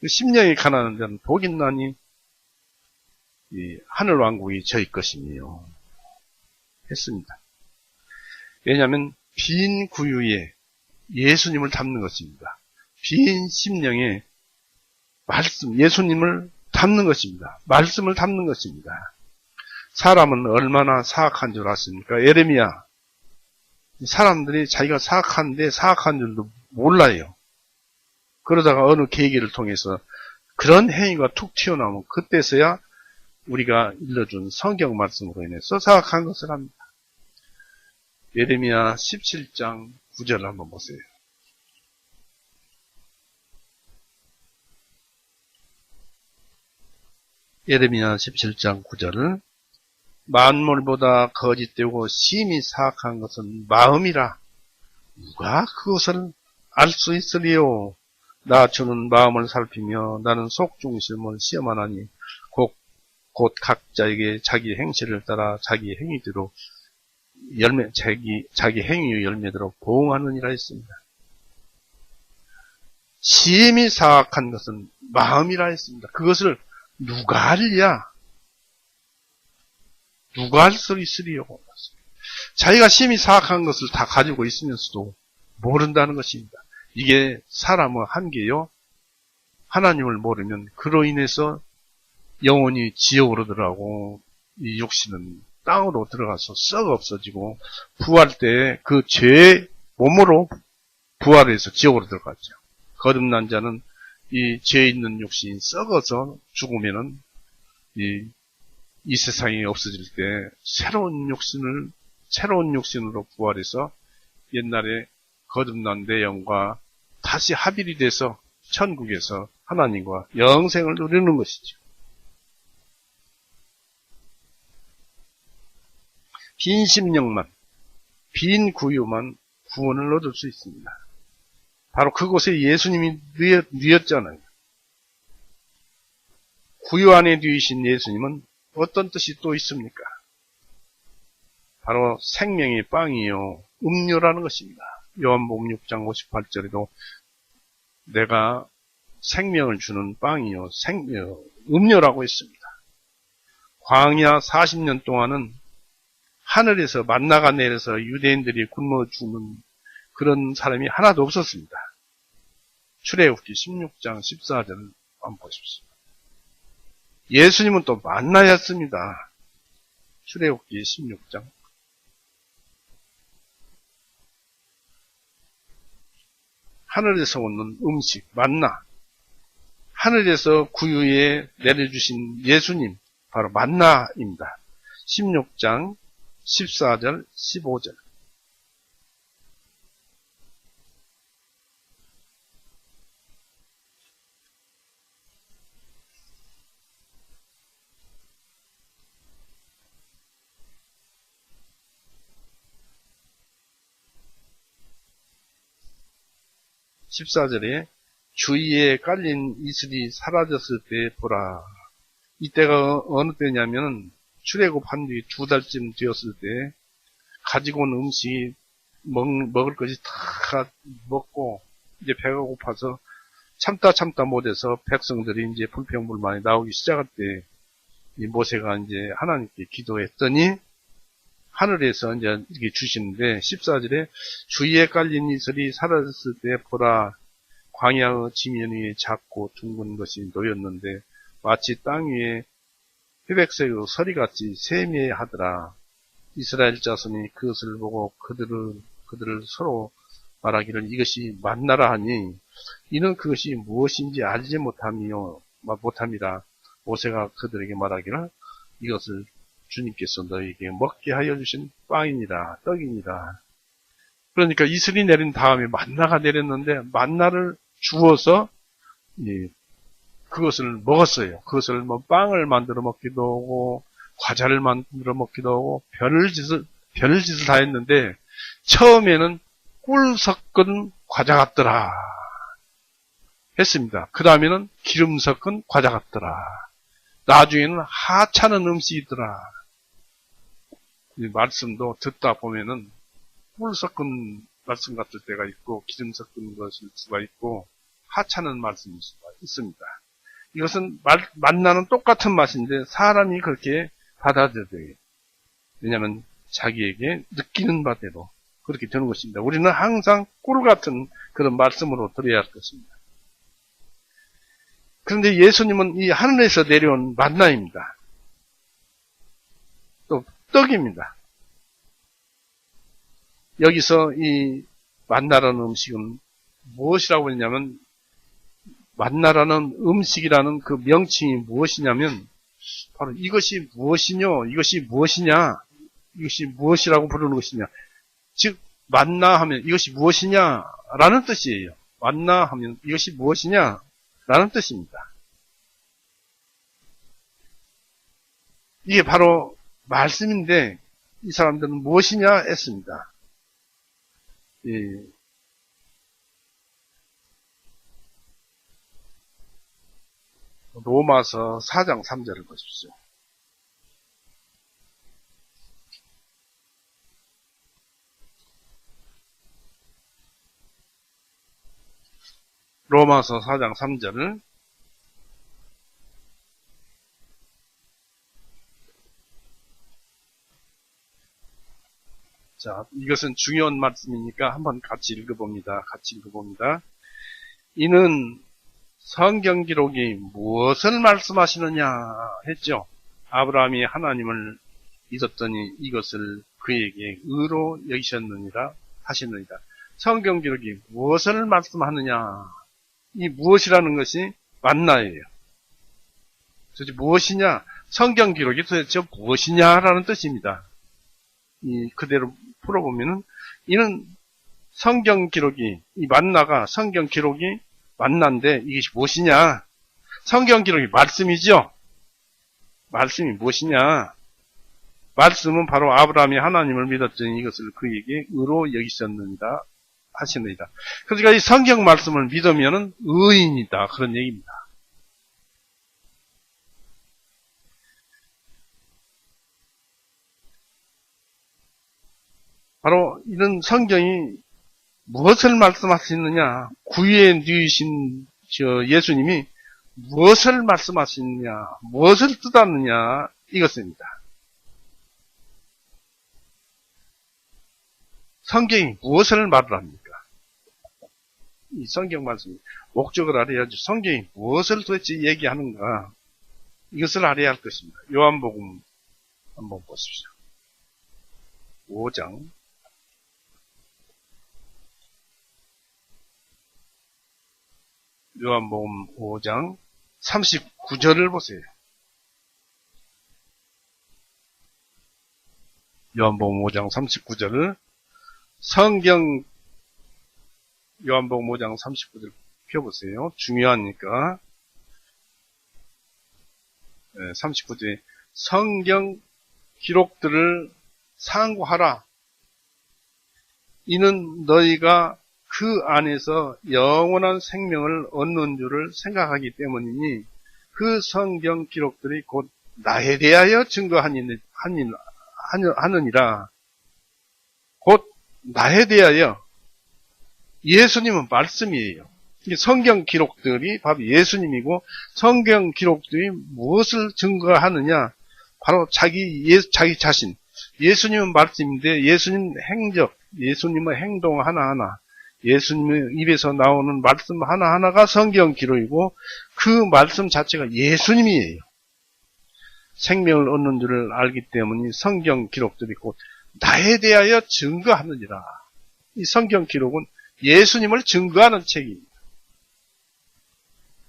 심령이 가난한 자는 복이 있나니 이 하늘왕국이 저희 것이며 했습니다. 왜냐하면 빈 구유에 예수님을 담는 것입니다. 빈 심령에 말씀, 예수님을 담는 것입니다. 말씀을 담는 것입니다. 사람은 얼마나 사악한 줄 아십니까? 예레미야. 사람들이 자기가 사악한데 사악한 줄도 몰라요. 그러다가 어느 계기를 통해서 그런 행위가 툭 튀어나오면 그때서야 우리가 일러준 성경 말씀으로 인해서 사악한 것을 합니다. 예레미야 17장 9절을 한번 보세요. 예레미야 17장 9절을 만물보다 거짓되고 심히 사악한 것은 마음이라 누가 그것을 알 수 있으리요. 나 주는 마음을 살피며 나는 속중심을 시험하나니 곧 각자에게 자기 행실을 따라 자기 행위대로 자기 행위의 열매대로 보응하느니라 했습니다. 심히 사악한 것은 마음이라 했습니다. 그것을 누가 알랴? 누가 알 수 있으리요? 자기가 심히 사악한 것을 다 가지고 있으면서도 모른다는 것입니다. 이게 사람의 한계요. 하나님을 모르면 그로 인해서 영혼이 지옥으로 들어가고 이 육신은 땅으로 들어가서 썩어 없어지고 부활 때 그 죄의 몸으로 부활해서 지옥으로 들어갔죠. 거듭난 자는 이 죄 있는 육신이 썩어서 죽으면은 이 세상이 없어질 때 새로운 육신으로 부활해서 옛날에 거듭난 내 영과 다시 합일이 돼서 천국에서 하나님과 영생을 누리는 것이죠. 빈 심령만, 빈 구유만 구원을 얻을 수 있습니다. 바로 그곳에 예수님이 누였잖아요. 구유 안에 누이신 예수님은 어떤 뜻이 또 있습니까? 바로 생명의 빵이요 음료라는 것입니다. 요한복음 6장 58절에도 내가 생명을 주는 빵이요 음료라고 했습니다. 광야 40년 동안은 하늘에서 만나가 내려서 유대인들이 굶어 죽는 그런 사람이 하나도 없었습니다. 출애굽기 16장 14절을 한번 보십시오. 예수님은 또 만나였습니다. 출애굽기 16장. 하늘에서 오는 음식, 만나. 하늘에서 구유에 내려주신 예수님, 바로 만나입니다. 16장 14절, 15절. 14절에 주위에 깔린 이슬이 사라졌을 때 보라. 이때가 어느 때냐면은 출애굽한 뒤 2달쯤 되었을 때 가지고 온 음식이 먹을 것이 다 먹고 이제 배가 고파서 참다 못해서 백성들이 이제 불평불만이 나오기 시작할 때 이 모세가 이제 하나님께 기도했더니 하늘에서 이제 이렇게 주시는데 14절에 주위에 깔린 이슬이 사라졌을 때 보라 광야의 지면 위에 작고 둥근 것이 놓였는데 마치 땅 위에 회백색의 서리같이 세미하더라. 이스라엘 자손이 그것을 보고 그들을 서로 말하기를 이것이 만나라 하니 이는 그것이 무엇인지 알지 못함이라. 모세가 그들에게 말하기를 이것을 주님께서 너희에게 먹게 하여 주신 빵이니라 떡이니라. 그러니까 이슬이 내린 다음에 만나가 내렸는데 만나를 주어서 그것을 먹었어요. 그것을 뭐 빵을 만들어 먹기도 하고 과자를 만들어 먹기도 하고 별을 짓을 다 했는데 처음에는 꿀 섞은 과자 같더라 했습니다. 그 다음에는 기름 섞은 과자 같더라. 나중에는 하찮은 음식이더라. 이 말씀도 듣다 보면은 꿀 섞은 말씀 같을 때가 있고 기름 섞은 것일 수가 있고 하찮은 말씀일 수가 있습니다. 이것은 만나는 똑같은 맛인데 사람이 그렇게 받아들여요. 왜냐하면 자기에게 느끼는 바대로 그렇게 되는 것입니다. 우리는 항상 꿀 같은 그런 말씀으로 들어야 할 것입니다. 그런데 예수님은 이 하늘에서 내려온 만나입니다. 또 떡입니다. 여기서 이 만나라는 음식은 무엇이라고 했냐면 만나라는 음식이라는 그 명칭이 무엇이냐면 바로 이것이 무엇이뇨? 이것이 무엇이냐? 이것이 무엇이라고 부르는 것이냐? 즉 만나 하면 이것이 무엇이냐? 라는 뜻이에요. 만나 하면 이것이 무엇이냐? 라는 뜻입니다. 이게 바로 말씀인데 이 사람들은 무엇이냐 했습니다. 로마서 4장 3절을 보십시오. 로마서 4장 3절을 자, 이것은 중요한 말씀이니까 한번 같이 읽어봅니다. 이는 성경 기록이 무엇을 말씀하시느냐 했죠. 아브라함이 하나님을 믿었더니 이것을 그에게 의로 여기셨느니라 하시느니라. 성경 기록이 무엇을 말씀하느냐. 이 무엇이라는 것이 만나예요. 도대체 무엇이냐? 성경 기록이 도대체 무엇이냐라는 뜻입니다. 그대로 풀어보면은 이는 성경 기록이 이 만나가 성경 기록이 만난데 이것이 무엇이냐? 성경 기록이 말씀이죠. 말씀이 무엇이냐? 말씀은 바로 아브라함이 하나님을 믿었더니 이것을 그에게 의로 여기셨느니라 하시느니라. 그러니까 이 성경 말씀을 믿으면은 의인이다 그런 얘기입니다. 바로 이런 성경이 무엇을 말씀하시느냐? 구유에 누이신 예수님이 무엇을 말씀하시느냐? 무엇을 뜻하느냐? 이것입니다. 성경이 무엇을 말을 합니까? 이 성경 말씀이 목적을 알아야지 성경이 무엇을 도대체 얘기하는가? 이것을 알아야 할 것입니다. 요한복음 한번 보십시오. 5장 요한복음 5장 39절을 보세요. 요한복음 5장 39절을 성경 요한복음 5장 39절 펴보세요. 중요하니까. 39절에 성경 기록들을 상고하라. 이는 너희가 그 안에서 영원한 생명을 얻는 줄을 생각하기 때문이니 그 성경 기록들이 곧 나에 대하여 증거하느니라. 곧 나에 대하여. 예수님은 말씀이에요. 성경 기록들이 바로 예수님이고, 성경 기록들이 무엇을 증거하느냐? 바로 자기 자신. 예수님은 말씀인데 예수님 행적, 예수님의 행동 하나하나, 예수님의 입에서 나오는 말씀 하나하나가 성경 기록이고, 그 말씀 자체가 예수님이에요. 생명을 얻는 줄을 알기 때문에 성경 기록들이 곧 나에 대하여 증거하느니라. 이 성경 기록은 예수님을 증거하는 책입니다.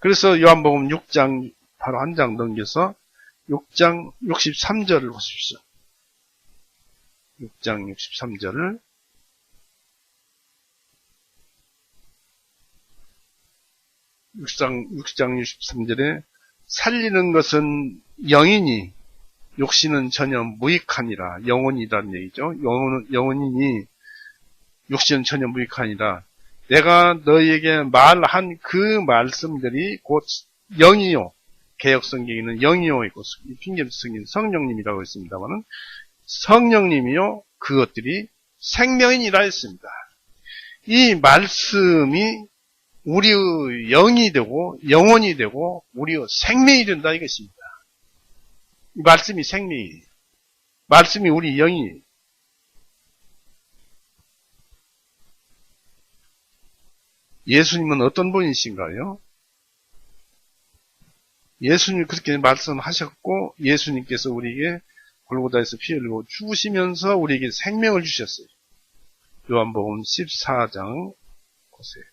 그래서 요한복음 6장 바로 한 장 넘겨서 6장 63절을 보십시오. 6장 63절을 6장 63절에 살리는 것은 영이니 육신은 전혀 무익하니라. 영혼이란 얘기죠. 영혼이니 육신은 전혀 무익하니라. 내가 너희에게 말한 그 말씀들이 곧 영이요. 개역성경에는 영이요 있고 핑계성경에는 성령님이라고 했습니다만은 성령님이요. 그것들이 생명이니라 했습니다. 이 말씀이 우리의 영이 되고 영혼이 되고 우리의 생명이 된다 이것입니다. 이 말씀이 생명이에요. 말씀이 우리 영이에요. 예수님은 어떤 분이신가요? 예수님이 그렇게 말씀하셨고 예수님께서 우리에게 골고다에서 피 흘리고 죽으시면서 우리에게 생명을 주셨어요. 요한복음 14장 보세요.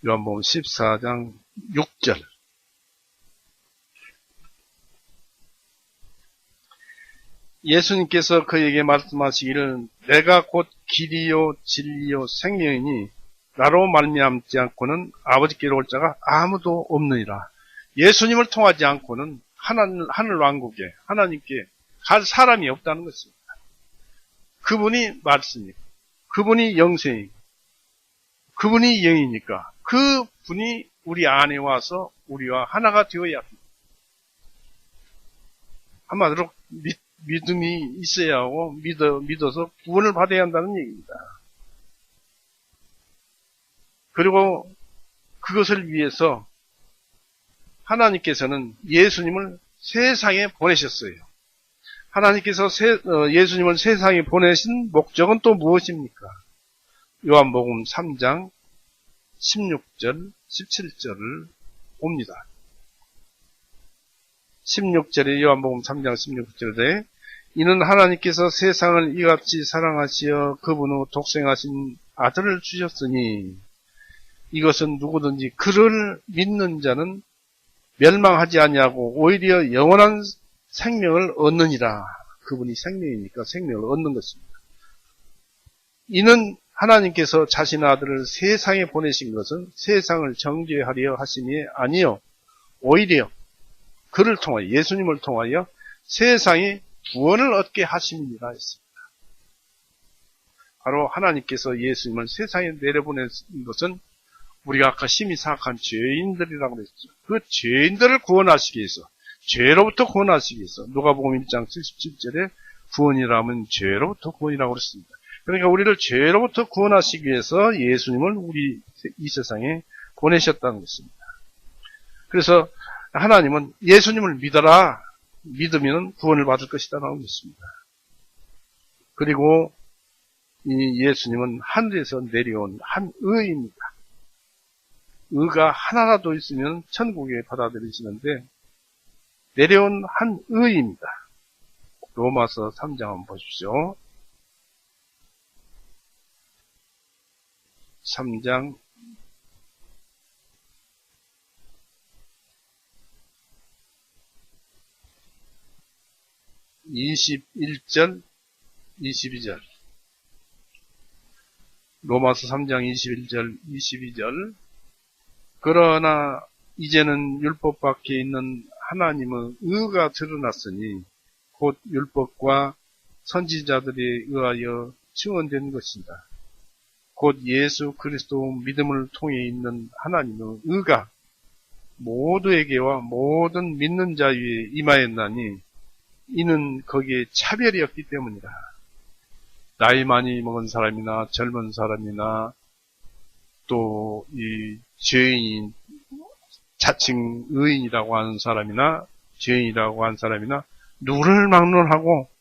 요한복음 14장 6절. 예수님께서 그에게 말씀하시기를 내가 곧 길이요 진리요 생명이니 나로 말미암지 않고는 아버지께로 올 자가 아무도 없느니라. 예수님을 통하지 않고는 하늘 왕국에 하나님께 갈 사람이 없다는 것입니다. 그분이 말씀이고 그분이 영생이고 그분이 영이니까 그분이 우리 안에 와서 우리와 하나가 되어야 합니다. 한마디로 믿음이 있어야 하고 믿어서 구원을 받아야 한다는 얘기입니다. 그리고 그것을 위해서 하나님께서는 예수님을 세상에 보내셨어요. 하나님께서 예수님을 세상에 보내신 목적은 또 무엇입니까? 요한복음 3장 16절, 17절을 봅니다. 16절에 요한복음 3장 16절에 이는 하나님께서 세상을 이같이 사랑하시어 그분의 독생하신 아들을 주셨으니 이것은 누구든지 그를 믿는 자는 멸망하지 아니하고 오히려 영원한 생명을 얻느니라. 그분이 생명이니까 생명을 얻는 것입니다. 이는 하나님께서 자신의 아들을 세상에 보내신 것은 세상을 정죄하려 하심이 아니요 오히려 그를 통하여 예수님을 통하여 세상이 구원을 얻게 하심이라 했습니다. 바로 하나님께서 예수님을 세상에 내려보낸 것은 우리가 아까 심히 사악한 죄인들이라고 그랬죠. 그 죄인들을 구원하시기 위해서 죄로부터 구원하시기 위해서 누가복음 1장 77절에 구원이라면 죄로부터 구원이라고 그랬습니다. 그러니까 우리를 죄로부터 구원하시기 위해서 예수님을 우리 이 세상에 보내셨다는 것입니다. 그래서 하나님은 예수님을 믿어라. 믿으면 구원을 받을 것이다 라고 했습니다. 그리고 이 예수님은 하늘에서 내려온 한 의입니다. 의가 하나라도 있으면 천국에 받아들이시는데 내려온 한 의입니다. 로마서 3장 한번 보십시오. 3장 21절, 22절. 로마서 3장 21절, 22절. 그러나 이제는 율법 밖에 있는 하나님의 의가 드러났으니 곧 율법과 선지자들에 의하여 증언된 것이다. 곧 예수 그리스도 믿음을 통해 있는 하나님의 의가 모두에게와 모든 믿는 자 위에 임하였나니 이는 거기에 차별이 없기 때문이다. 나이 많이 먹은 사람이나 젊은 사람이나 또 이 죄인, 자칭 의인이라고 하는 사람이나 죄인이라고 하는 사람이나 누구를 막론하고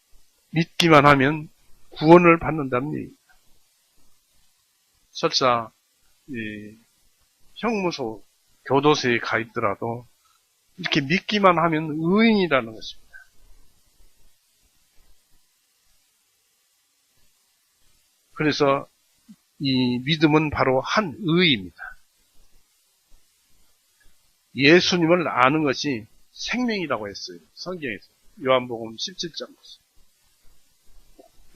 믿기만 하면 구원을 받는다는 얘기입니다. 설사 형무소, 교도소에 가 있더라도 이렇게 믿기만 하면 의인이라는 것입니다. 그래서 이 믿음은 바로 한 의입니다. 예수님을 아는 것이 생명이라고 했어요. 성경에서. 요한복음 17장.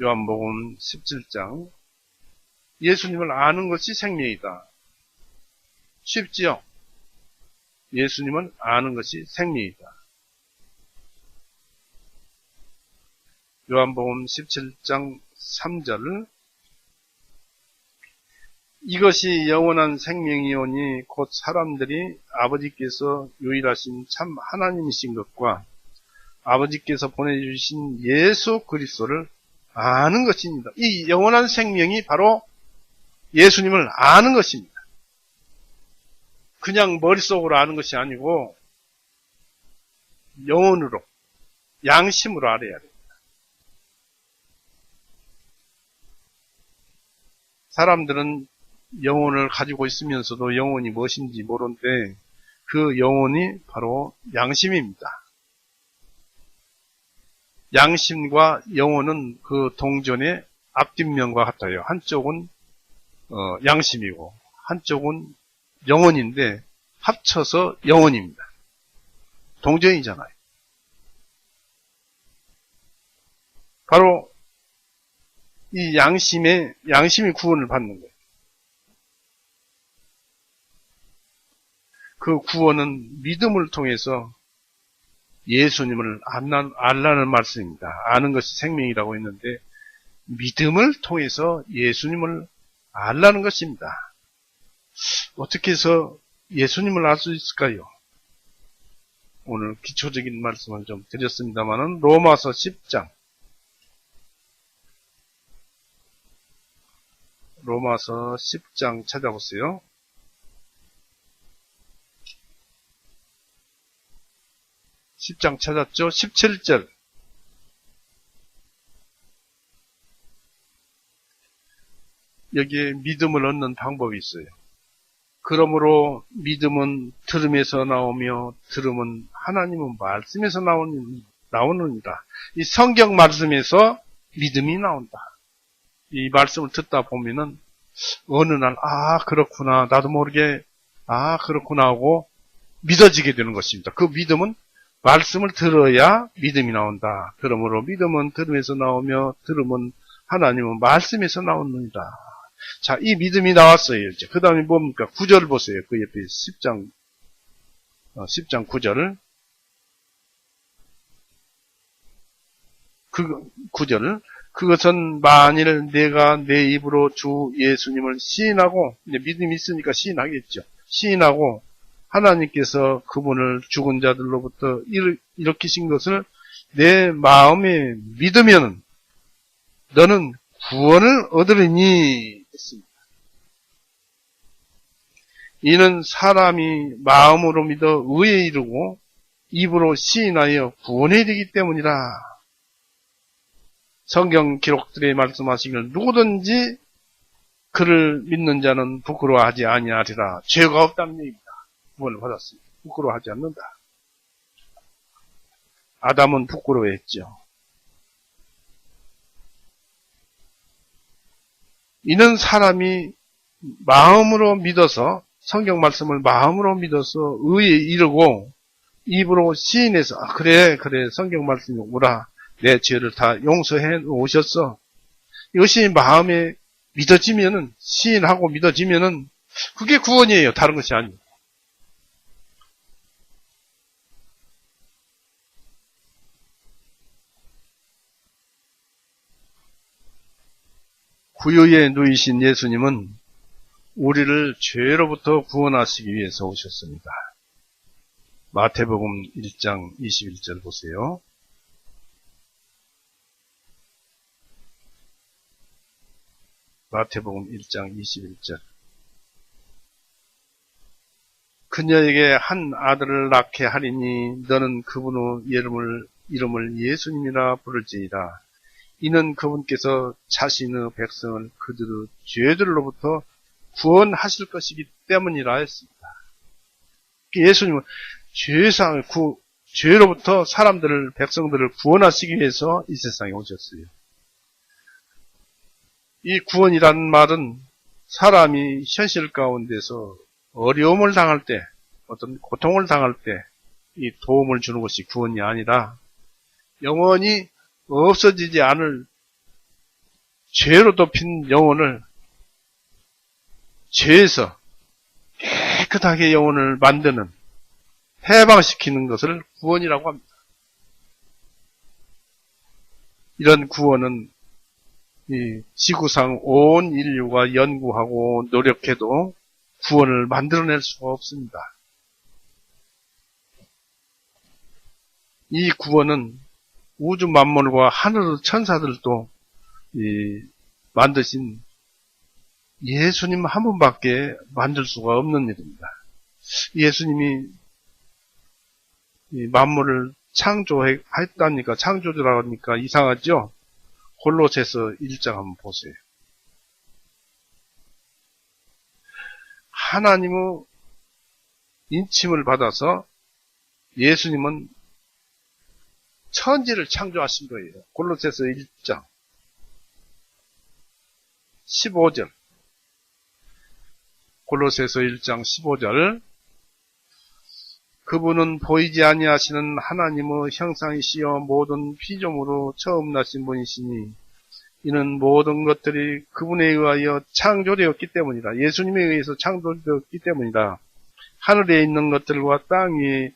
요한복음 17장. 예수님을 아는 것이 생명이다. 쉽지요? 예수님을 아는 것이 생명이다. 요한복음 17장 3절. 이것이 영원한 생명이오니 곧 사람들이 아버지께서 유일하신 참 하나님이신 것과 아버지께서 보내주신 예수 그리스도를 아는 것입니다. 이 영원한 생명이 바로 예수님을 아는 것입니다. 그냥 머릿속으로 아는 것이 아니고 영혼으로, 양심으로 알아야 됩니다. 사람들은 영혼을 가지고 있으면서도 영혼이 무엇인지 모르는데 그 영혼이 바로 양심입니다. 양심과 영혼은 그 동전의 앞뒷면과 같아요. 한쪽은 양심이고 한쪽은 영혼인데 합쳐서 영혼입니다. 동전이잖아요. 바로 이 양심이 구원을 받는 거예요. 그 구원은 믿음을 통해서 예수님을 알라는 말씀입니다. 아는 것이 생명이라고 했는데 믿음을 통해서 예수님을 알라는 것입니다. 어떻게 해서 예수님을 알 수 있을까요? 오늘 기초적인 말씀을 좀 드렸습니다만은 로마서 10장 찾아보세요. (10장) 찾았죠? 17절. 여기에 믿음을 얻는 방법이 있어요. 그러므로 믿음은 들음에서 나오며 들음은 하나님의 말씀에서 나오느니라. 이 성경 말씀에서 믿음이 나온다. 이 말씀을 듣다 보면은 어느 날 그렇구나, 나도 모르게 그렇구나 하고 믿어지게 되는 것입니다. 그 믿음은 말씀을 들어야 믿음이 나온다. 그러므로 믿음은 들음에서 나오며 들음은 하나님은 말씀에서 나오느니라. 자, 이 믿음이 나왔어요. 이제 그 다음에 뭡니까? 9절을 보세요. 그 옆에 10장 9절. 그 9절. 그것은 만일 내가 내 입으로 주 예수님을 시인하고, 이제 믿음이 있으니까 시인하겠죠. 시인하고 하나님께서 그분을 죽은 자들로부터 일으키신 것을 내 마음에 믿으면 너는 구원을 얻으리니 했습니다. 이는 사람이 마음으로 믿어 의에 이르고 입으로 시인하여 구원에 이르기 때문이라. 성경 기록들에 말씀하시기를 누구든지 그를 믿는 자는 부끄러워하지 아니하리라. 죄가 없다는 얘기입니다. 구원을 받았습니다. 부끄러워하지 않는다. 아담은 부끄러워했죠. 이는 사람이 마음으로 믿어서, 성경 말씀을 마음으로 믿어서 의에 이르고 입으로 시인해서 그래 성경 말씀이 오라, 내 죄를 다 용서해 오셨어. 이것이 마음에 믿어지면은, 시인하고 믿어지면은 그게 구원이에요. 다른 것이 아니에요. 구유에 누이신 예수님은 우리를 죄로부터 구원하시기 위해서 오셨습니다. 마태복음 1장 21절 보세요. 마태복음 1장 21절. 그녀에게 한 아들을 낳게 하리니 너는 그분의 이름을 예수님이라 부를지니라. 이는 그분께서 자신의 백성을 그들의 죄들로부터 구원하실 것이기 때문이라 했습니다. 예수님은 죄로부터 백성들을 구원하시기 위해서 이 세상에 오셨어요. 이 구원이라는 말은 사람이 현실 가운데서 어려움을 당할 때, 어떤 고통을 당할 때 이 도움을 주는 것이 구원이 아니라 영원히 없어지지 않을 죄로 덮인 영혼을 죄에서 깨끗하게 영혼을 만드는, 해방시키는 것을 구원이라고 합니다. 이런 구원은 이 지구상 온 인류가 연구하고 노력해도 구원을 만들어낼 수가 없습니다. 이 구원은 우주 만물과 하늘 천사들도 만드신 예수님 한 분밖에 만들 수가 없는 일입니다. 예수님이 이 만물을 창조했다니까, 창조주라니까 이상하죠? 골로새서 1장 한번 보세요. 하나님의 인침을 받아서 예수님은 천지를 창조하신 거예요. 골로새서 1장 15절. 골로새서 1장 15절. 그분은 보이지 아니하시는 하나님의 형상이시여 모든 피조물로 처음 나신 분이시니 이는 모든 것들이 그분에 의하여 창조되었기 때문이다. 예수님에 의해서 창조되었기 때문이다. 하늘에 있는 것들과 땅 위에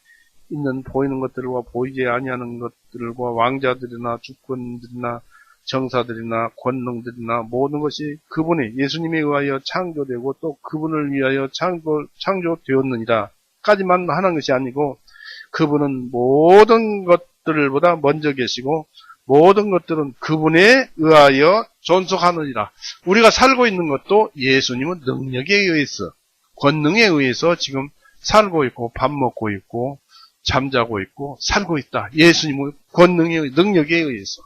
있는 보이는 것들과 보이지 아니하는 것들과 왕자들이나 주권들이나 정사들이나 권능들이나 모든 것이 그분의 예수님에 의하여 창조되고 또 그분을 위하여 창조되었느니라 까지만 하는 것이 아니고 그분은 모든 것들보다 먼저 계시고 모든 것들은 그분에 의하여 존속하느니라. 우리가 살고 있는 것도 예수님은 능력에 의해서, 권능에 의해서 지금 살고 있고 밥 먹고 있고 잠자고 있고 살고 있다. 예수님의 권능의 능력에 의해서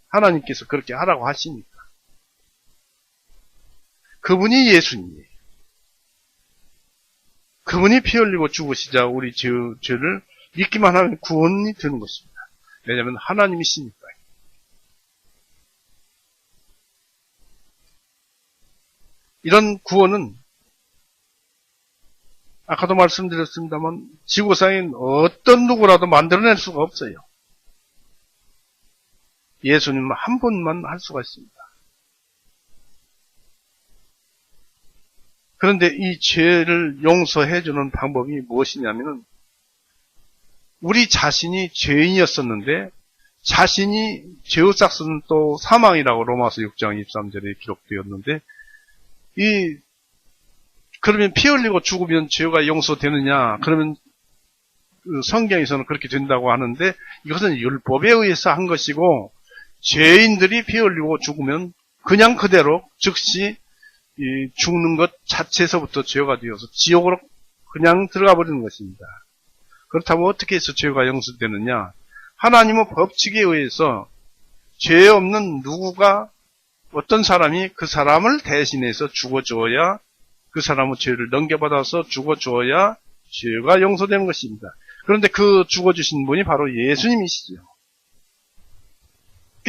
하나님께서 그렇게 하라고 하시니까. 그분이 예수님이에요. 그분이 피 흘리고 죽으시자 우리 죄를 믿기만 하면 구원이 되는 것입니다. 왜냐하면 하나님이시니까. 이런 구원은 아까도 말씀드렸습니다만 지구상인 어떤 누구라도 만들어낼 수가 없어요. 예수님 한 분만 할 수가 있습니다. 그런데 이 죄를 용서해주는 방법이 무엇이냐면은 우리 자신이 죄인이었었는데 자신이 죄의 삭스는 또 사망이라고 로마서 6장 23절에 기록되었는데 그러면 피 흘리고 죽으면 죄가 용서되느냐? 그러면 성경에서는 그렇게 된다고 하는데 이것은 율법에 의해서 한 것이고 죄인들이 피 흘리고 죽으면 그냥 그대로 즉시 죽는 것 자체에서부터 죄가 되어서 지옥으로 그냥 들어가 버리는 것입니다. 그렇다면 어떻게 해서 죄가 용서되느냐? 하나님의 법칙에 의해서 죄 없는 누구가 어떤 사람이 그 사람을 대신해서 죽어줘야 그 사람의 죄를 넘겨받아서 죽어줘야 죄가 용서되는 것입니다. 그런데 그 죽어주신 분이 바로 예수님이시죠.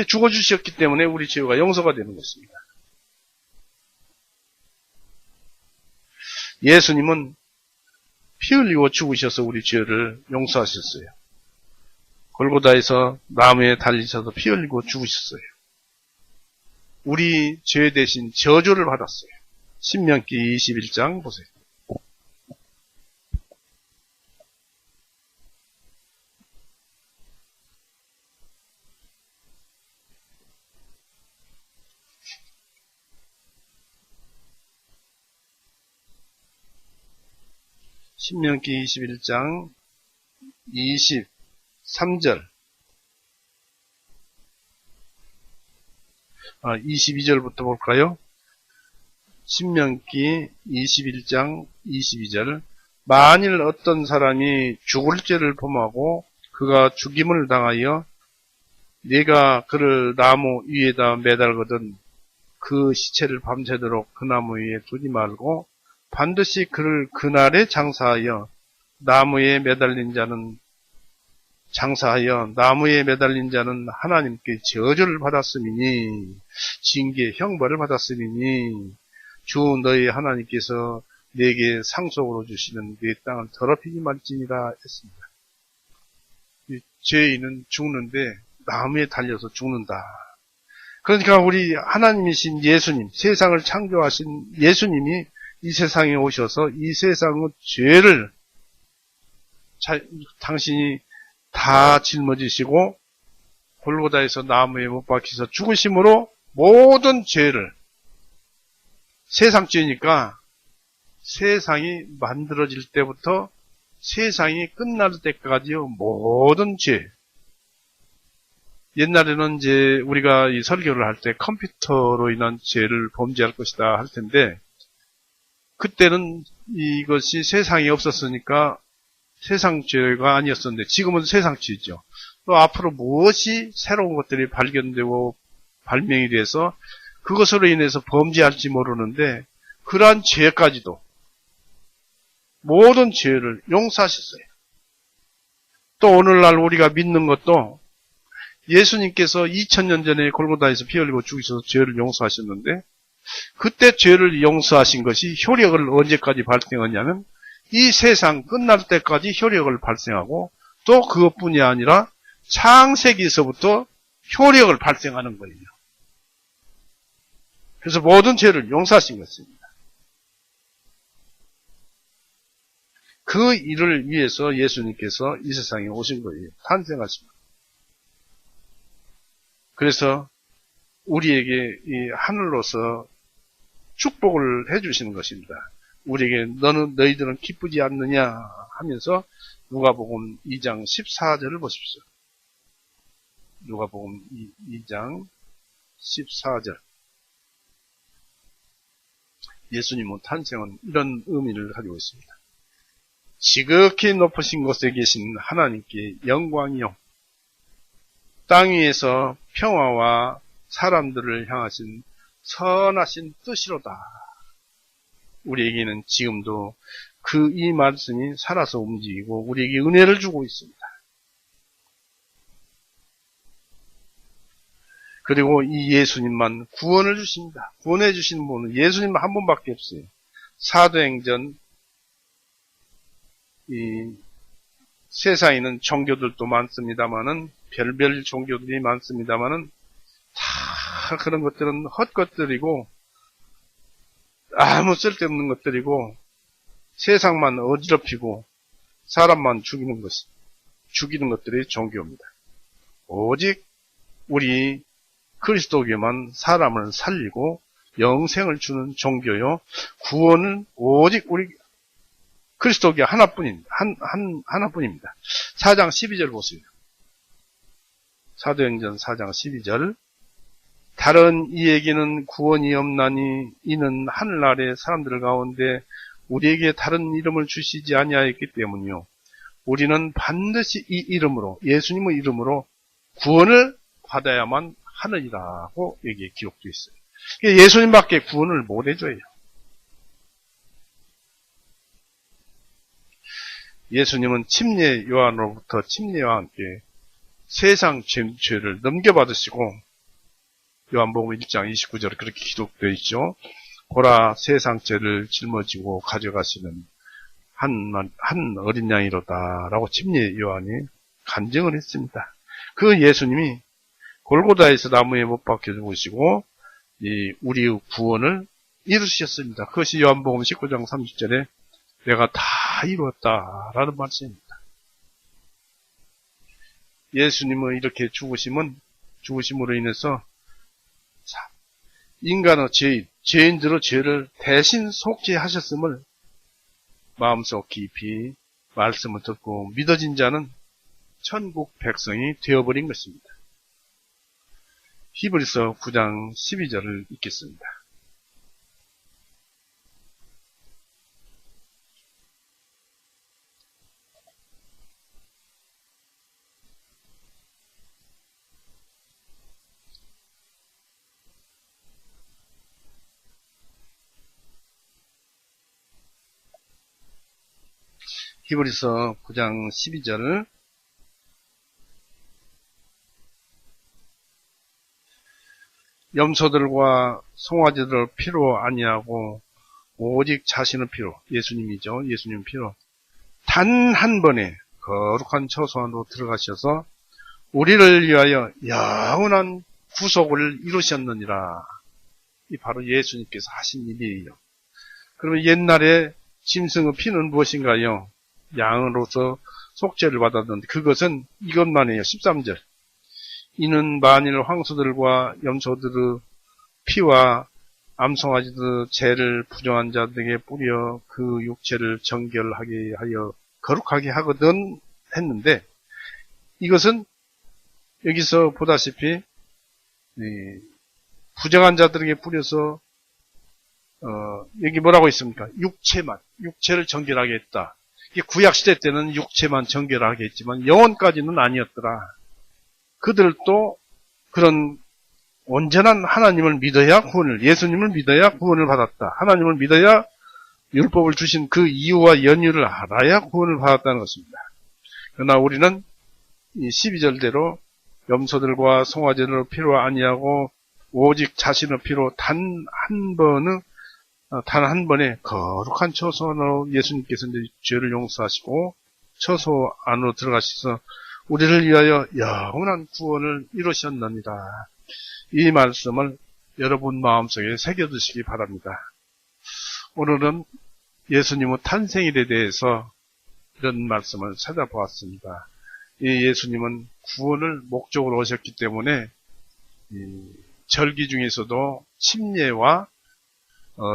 죽어주셨기 때문에 우리 죄가 용서가 되는 것입니다. 예수님은 피 흘리고 죽으셔서 우리 죄를 용서하셨어요. 골고다에서 나무에 달리셔서 피 흘리고 죽으셨어요. 우리 죄 대신 저주를 받았어요. 신명기 21장 보세요. 신명기 21장 23절, 22절부터 볼까요? 신명기 21장 22절. 만일 어떤 사람이 죽을 죄를 범하고 그가 죽임을 당하여 네가 그를 나무 위에다 매달거든 그 시체를 밤새도록 그 나무 위에 두지 말고 반드시 그를 그날에 장사하여 나무에 매달린 자는 하나님께 저주를 받았음이니 징계 형벌을 받았음이니 주 너희 하나님께서 내게 상속으로 주시는 네 땅을 더럽히지 말지니라 했습니다. 죄인은 죽는데 나무에 달려서 죽는다. 그러니까 우리 하나님이신 예수님, 세상을 창조하신 예수님이 이 세상에 오셔서 이 세상의 죄를 당신이 다 짊어지시고 골고다에서 나무에 못 박혀서 죽으심으로 모든 죄를, 세상 죄니까 세상이 만들어질 때부터 세상이 끝날 때까지요 모든 죄. 옛날에는 이제 우리가 이 설교를 할 때 컴퓨터로 인한 죄를 범죄할 것이다 할 텐데, 그때는 이것이 세상이 없었으니까 세상 죄가 아니었었는데 지금은 세상 죄죠. 또 앞으로 무엇이 새로운 것들이 발견되고 발명이 돼서 그것으로 인해서 범죄할지 모르는데 그러한 죄까지도 모든 죄를 용서하셨어요. 또 오늘날 우리가 믿는 것도 예수님께서 2000년 전에 골고다에서 피 흘리고 죽으셔서 죄를 용서하셨는데 그때 죄를 용서하신 것이 효력을 언제까지 발생하냐면 이 세상 끝날 때까지 효력을 발생하고 또 그것뿐이 아니라 창세기에서부터 효력을 발생하는 거예요. 그래서 모든 죄를 용서하신 것입니다. 그 일을 위해서 예수님께서 이 세상에 오신 거예요. 탄생하신 거예요. 그래서 우리에게 이 하늘로서 축복을 해주시는 것입니다. 우리에게 너희들은 기쁘지 않느냐 하면서 누가복음 2장 14절을 보십시오. 누가복음 2장 14절. 예수님의 탄생은 이런 의미를 가지고 있습니다. 지극히 높으신 곳에 계신 하나님께 영광이요 땅 위에서 평화와 사람들을 향하신 선하신 뜻이로다. 우리에게는 지금도 이 말씀이 살아서 움직이고 우리에게 은혜를 주고 있습니다. 그리고 이 예수님만 구원을 주십니다. 구원해 주시는 분은 예수님 한 분밖에 없어요. 사도행전 이 세상에는 종교들도 많습니다만은 별별 종교들이 많습니다만은 다 그런 것들은 헛것들이고 아무 쓸데없는 것들이고 세상만 어지럽히고 사람만 죽이는 것들이 종교입니다. 오직 우리 그리스도교만 사람을 살리고 영생을 주는 종교요. 구원은 오직 우리 그리스도교 하나뿐입니다. 하나뿐입니다. 4장 12절 보세요. 사도행전 4장 12절. 다른 이에게는 구원이 없나니 이는 하늘 아래 사람들 가운데 우리에게 다른 이름을 주시지 아니하였기 때문이요. 우리는 반드시 이 이름으로, 예수님의 이름으로 구원을 받아야만 하느니라고 여기에 기록되어 있어요. 예수님밖에 구원을 못 해줘요. 예수님은 침례 요한으로부터 침례와 함께 세상 죄를 넘겨받으시고 요한복음 1장 29절에 그렇게 기록되어 있죠. 보라 세상 죄를 짊어지고 가져가시는 한 어린 양이로다 라고 침례 요한이 간증을 했습니다. 그 예수님이 골고다에서 나무에 못 박혀 죽으시고 우리의 구원을 이루셨습니다. 그것이 요한복음 19장 30절에 내가 다 이루었다라는 말씀입니다. 예수님의 이렇게 죽으심으로 인해서 인간의 죄인들의 죄를 대신 속죄하셨음을 마음속 깊이 말씀을 듣고 믿어진 자는 천국 백성이 되어버린 것입니다. 히브리서 9장 12절을 읽겠습니다. 히브리서 9장 12절 염소들과 송아지들을 피로 아니하고 오직 자신의 피로, 예수님이죠. 예수님 피로 단 한 번에 거룩한 처소 안으로 들어가셔서 우리를 위하여 영원한 구속을 이루셨느니라. 이 바로 예수님께서 하신 일이에요. 그러면 옛날에 짐승의 피는 무엇인가요? 양으로서 속죄를 받았는데 그것은 이것만이에요. 13절. 이는 만일 황소들과 염소들의 피와 암송아지의 죄를 부정한 자들에게 뿌려 그 육체를 정결하게 하여 거룩하게 하거든 했는데 이것은 여기서 보다시피 부정한 자들에게 뿌려서 여기 뭐라고 있습니까? 육체를 정결하게 했다. 구약시대 때는 육체만 정결하게 했지만 영혼까지는 아니었더라. 그들도 그런 온전한 하나님을 믿어야 예수님을 믿어야 구원을 받았다. 하나님을 믿어야 율법을 주신 그 이유와 연유를 알아야 구원을 받았다는 것입니다. 그러나 우리는 이 12절대로 염소들과 송아지를 피로 아니하고 오직 자신의 피로 단 한 번에 거룩한 처소 안으로 예수님께서 이제 죄를 용서하시고 처소 안으로 들어가셔서 우리를 위하여 영원한 구원을 이루셨느니라. 이 말씀을 여러분 마음속에 새겨두시기 바랍니다. 오늘은 예수님의 탄생일에 대해서 이런 말씀을 찾아보았습니다. 이 예수님은 구원을 목적으로 오셨기 때문에 절기 중에서도 침례와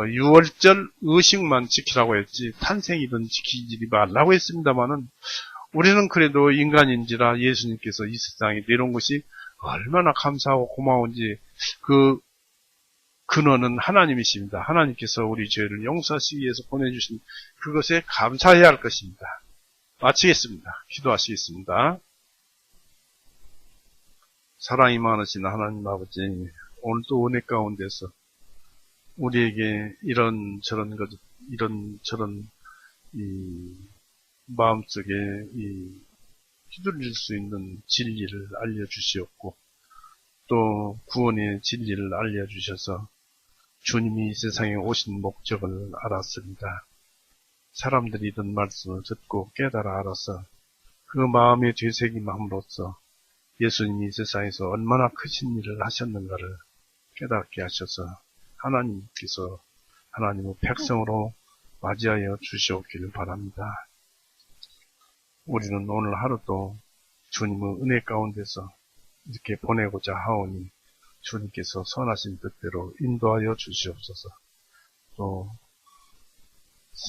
유월절 의식만 지키라고 했지 탄생일은 지키지 말라고 했습니다마는 우리는 그래도 인간인지라 예수님께서 이 세상에 내려온 것이 얼마나 감사하고 고마운지 그 근원은 하나님이십니다. 하나님께서 우리 죄를 용서하시기 위해서 보내주신 그것에 감사해야 할 것입니다. 마치겠습니다. 기도하시겠습니다. 사랑이 많으신 하나님 아버지, 오늘도 은혜 가운데서 우리에게 이런저런 마음속에 휘둘릴 수 있는 진리를 알려주시었고 또 구원의 진리를 알려주셔서 주님이 이 세상에 오신 목적을 알았습니다. 사람들이 이런 말씀을 듣고 깨달아 알아서 그 마음의 되새김함으로써 예수님이 이 세상에서 얼마나 크신 일을 하셨는가를 깨닫게 하셔서 하나님께서 하나님의 백성으로 맞이하여 주시옵기를 바랍니다. 우리는 오늘 하루도 주님의 은혜 가운데서 이렇게 보내고자 하오니 주님께서 선하신 뜻대로 인도하여 주시옵소서. 또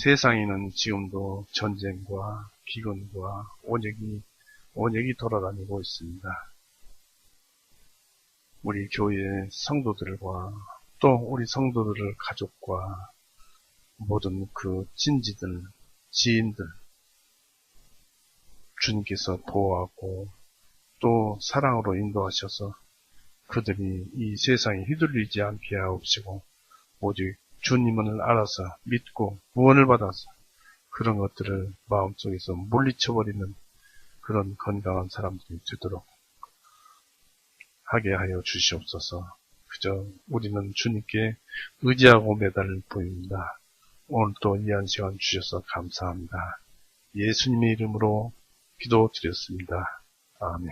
세상에는 지금도 전쟁과 기근과 원역이 돌아다니고 있습니다. 우리 교회 성도들과 또 우리 성도들의 가족과 모든 그 친지들, 지인들 주님께서 보호하고 또 사랑으로 인도하셔서 그들이 이 세상에 휘둘리지 않게 하옵시고 오직 주님을 알아서 믿고 구원을 받아서 그런 것들을 마음속에서 물리쳐버리는 그런 건강한 사람들이 되도록 하게 하여 주시옵소서. 그저 우리는 주님께 의지하고 매달릴 뿐입니다. 오늘도 이한 시간 주셔서 감사합니다. 예수님의 이름으로 기도드렸습니다. 아멘.